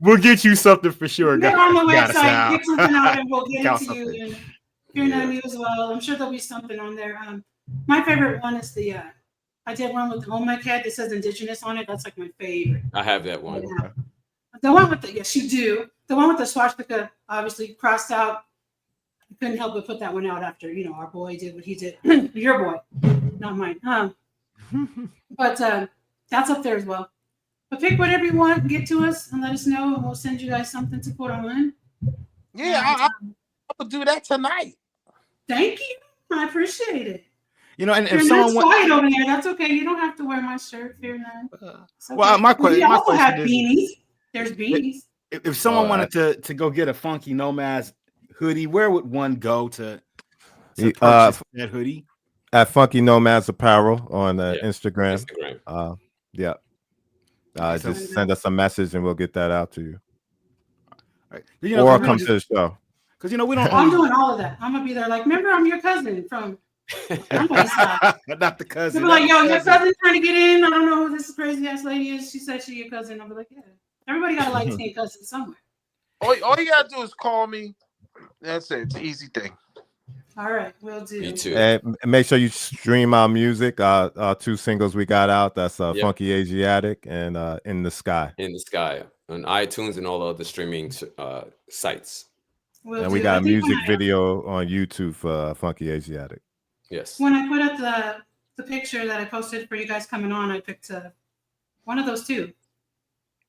Speaker 2: We'll get you something for sure.
Speaker 1: Get on the website, get something out, and we'll get it to you. And if you're not new as well, I'm sure there'll be something on there. My favorite one is I did one with the Omega Cat that says Indigenous on it. That's like my favorite.
Speaker 3: I have that one.
Speaker 1: Yeah. The one with yes, you do. The one with the swastika, obviously crossed out. I couldn't help but put that one out after our boy did what he did. Your boy, not mine. But that's up there as well. But pick whatever you want, get to us, and let us know, and we'll send you guys something to put on.
Speaker 4: Yeah, I'll do that tonight.
Speaker 1: Thank you. I appreciate it.
Speaker 2: You know, and
Speaker 1: Fear
Speaker 2: if someone
Speaker 1: None's quiet over there, that's okay. You don't have to wear my shirt, Fear None. Okay.
Speaker 2: Well, my question
Speaker 1: have
Speaker 2: is,
Speaker 1: beanies. There's beanies.
Speaker 2: If someone wanted to go get a Phunky Nomads hoodie, where would one go to purchase that hoodie?
Speaker 5: At Phunky Nomads Apparel on Instagram. Yeah. Just send us a message and we'll get that out to you.
Speaker 2: Right. You know,
Speaker 5: or come to the show.
Speaker 2: Because, you know, we don't.
Speaker 1: I'm doing all of that. I'm going to be there like, remember, I'm your cousin from somebody's side.
Speaker 2: Not the cousin.
Speaker 1: They'll be like, yo, your cousin's trying to get in. I don't know who this crazy ass lady is. She said she's your cousin. I'll be like, yeah. Everybody got a light-skinned cousin somewhere.
Speaker 4: All you got to do is call me. That's it. It's an easy thing.
Speaker 1: All right, we'll do.
Speaker 3: Me too.
Speaker 5: And make sure you stream our music. Our 2 singles we got out. That's Funky Asiatic and In the Sky.
Speaker 3: In the Sky on iTunes and all other streaming sites.
Speaker 5: And we got a music video on YouTube for Funky Asiatic.
Speaker 3: Yes.
Speaker 1: When I put up the picture that I posted for you guys coming on, I picked one of those two.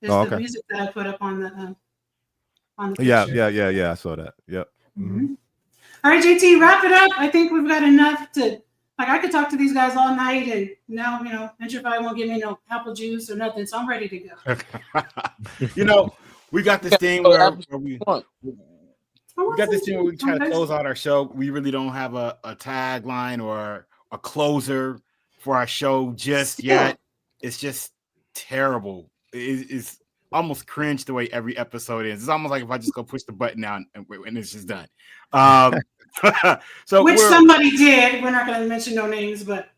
Speaker 1: The music that I put up on the picture.
Speaker 5: Yeah. I saw that. Yep.
Speaker 1: Mm-hmm. All right, JT, wrap it up. I think we've got enough to, I could talk to these guys all night, and now, you know, Gentrify won't give me no apple juice or nothing, so I'm ready to go.
Speaker 2: You know, we got this thing where we got this thing where we try to close out our show. We really don't have a tagline or a closer for our show just yet. It's just terrible. It's almost cringe the way every episode is. It's almost like if I just go push the button down and it's just done. So
Speaker 1: which somebody did. We're not going to mention no names, but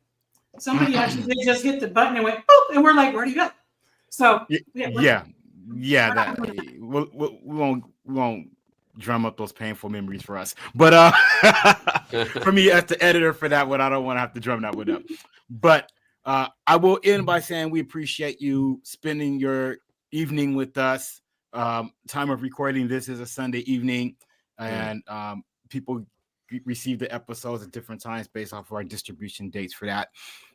Speaker 1: somebody actually did just hit the button and went, oh, and we're like, where'd he go? So
Speaker 2: yeah. That we won't drum up those painful memories for us. But for me as the editor for that one, I don't want to have to drum that one up. But I will end by saying we appreciate you spending your evening with us. Time of recording this is a Sunday evening, and people receive the episodes at different times based off of our distribution dates for that.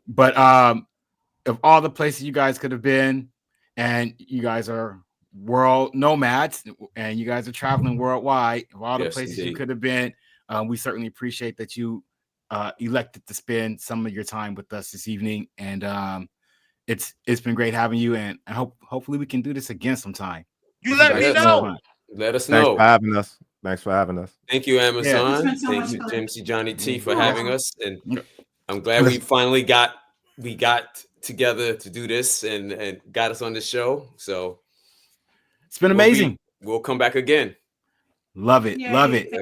Speaker 2: But of all the places you guys could have been, and you guys are world nomads, and you guys are traveling worldwide, of all the places you could have been, we certainly appreciate that you elected to spend some of your time with us this evening. And it's been great having you, and I hopefully we can do this again sometime.
Speaker 4: You let me know.
Speaker 3: Let us know.
Speaker 5: Thanks for having us.
Speaker 3: Thank you, Amazon. Thank you, MC Johnny T, for having us. And I'm glad we finally got together to do this and got us on the show. So
Speaker 2: it's been amazing.
Speaker 3: We'll come back again.
Speaker 2: Love it. Love it.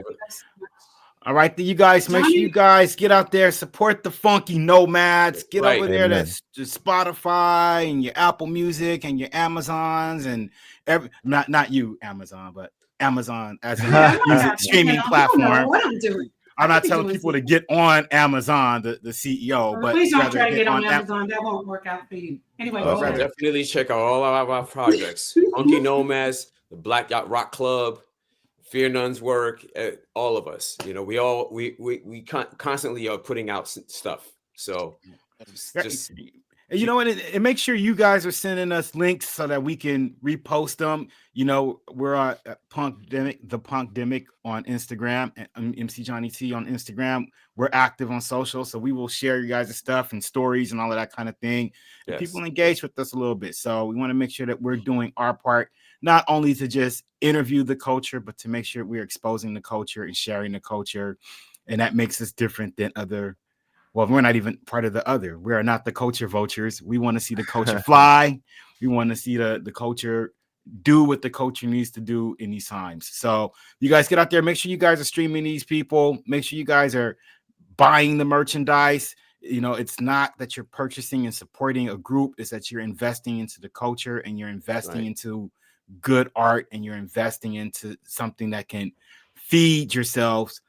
Speaker 2: All right, you guys, make sure you guys get out there, support the Phunky Nomads. Get over there to Spotify and your Apple Music and your Amazons and not you, Amazon, but Amazon as a music streaming platform.
Speaker 1: What I'm doing.
Speaker 2: I'm not telling people to get on Amazon, the CEO, but
Speaker 1: please don't try to get on Amazon. That won't work out for you. Anyway,
Speaker 3: definitely check out all of our projects. Phunky Nomads, the Black Yacht Rock Club, Fear None's work, all of us. You know, we constantly are putting out stuff. So just
Speaker 2: you know, and make sure you guys are sending us links so that we can repost them. You know, we're at Punkdemic, the Punkdemic on Instagram, and MC Johnny T on Instagram. We're active on social, so we will share you guys' stuff and stories and all of that kind of thing. Yes. People engage with us a little bit, so we want to make sure that we're doing our part, not only to just interview the culture, but to make sure we're exposing the culture and sharing the culture, and that makes us different than other. Well, we're not even part of the other. We are not the culture vultures. We want to see the culture fly. We want to see the culture do what the culture needs to do in these times. So you guys get out there. Make sure you guys are streaming these people. Make sure you guys are buying the merchandise. You know, it's not that you're purchasing and supporting a group. It's that you're investing into the culture, and you're investing into good art, and you're investing into something that can feed yourselves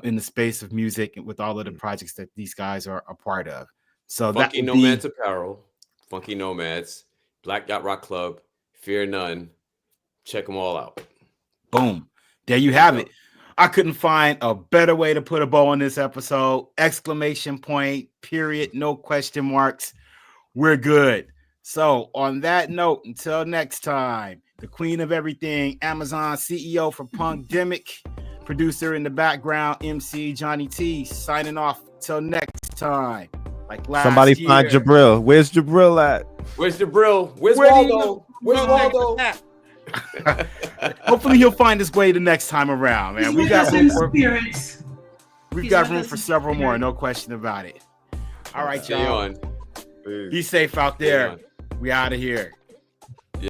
Speaker 2: in the space of music with all of the projects that these guys are a part of. So
Speaker 3: Phunky Nomads Apparel, Phunky Nomads, Black Yacht Rock Club, Fear None. Check them all out.
Speaker 2: Boom. There you have it. I couldn't find a better way to put a bow on this episode. Exclamation point, period, no question marks. We're good. So on that note, until next time, the queen of everything, Amazon CEO for Punkdemic, producer in the background, MC Johnny T, signing off. Till next time. Like last
Speaker 5: Somebody
Speaker 2: year.
Speaker 5: find Jabril. Where's Jabril at?
Speaker 3: Where's Jabril? Where's
Speaker 2: Where do you
Speaker 3: Waldo? Where's Waldo?
Speaker 2: Hopefully he'll find his way the next time around, man. We got room for
Speaker 1: spirits.
Speaker 2: we've got room for several more, no question about it. All right, y'all. Be safe out there. We out of here.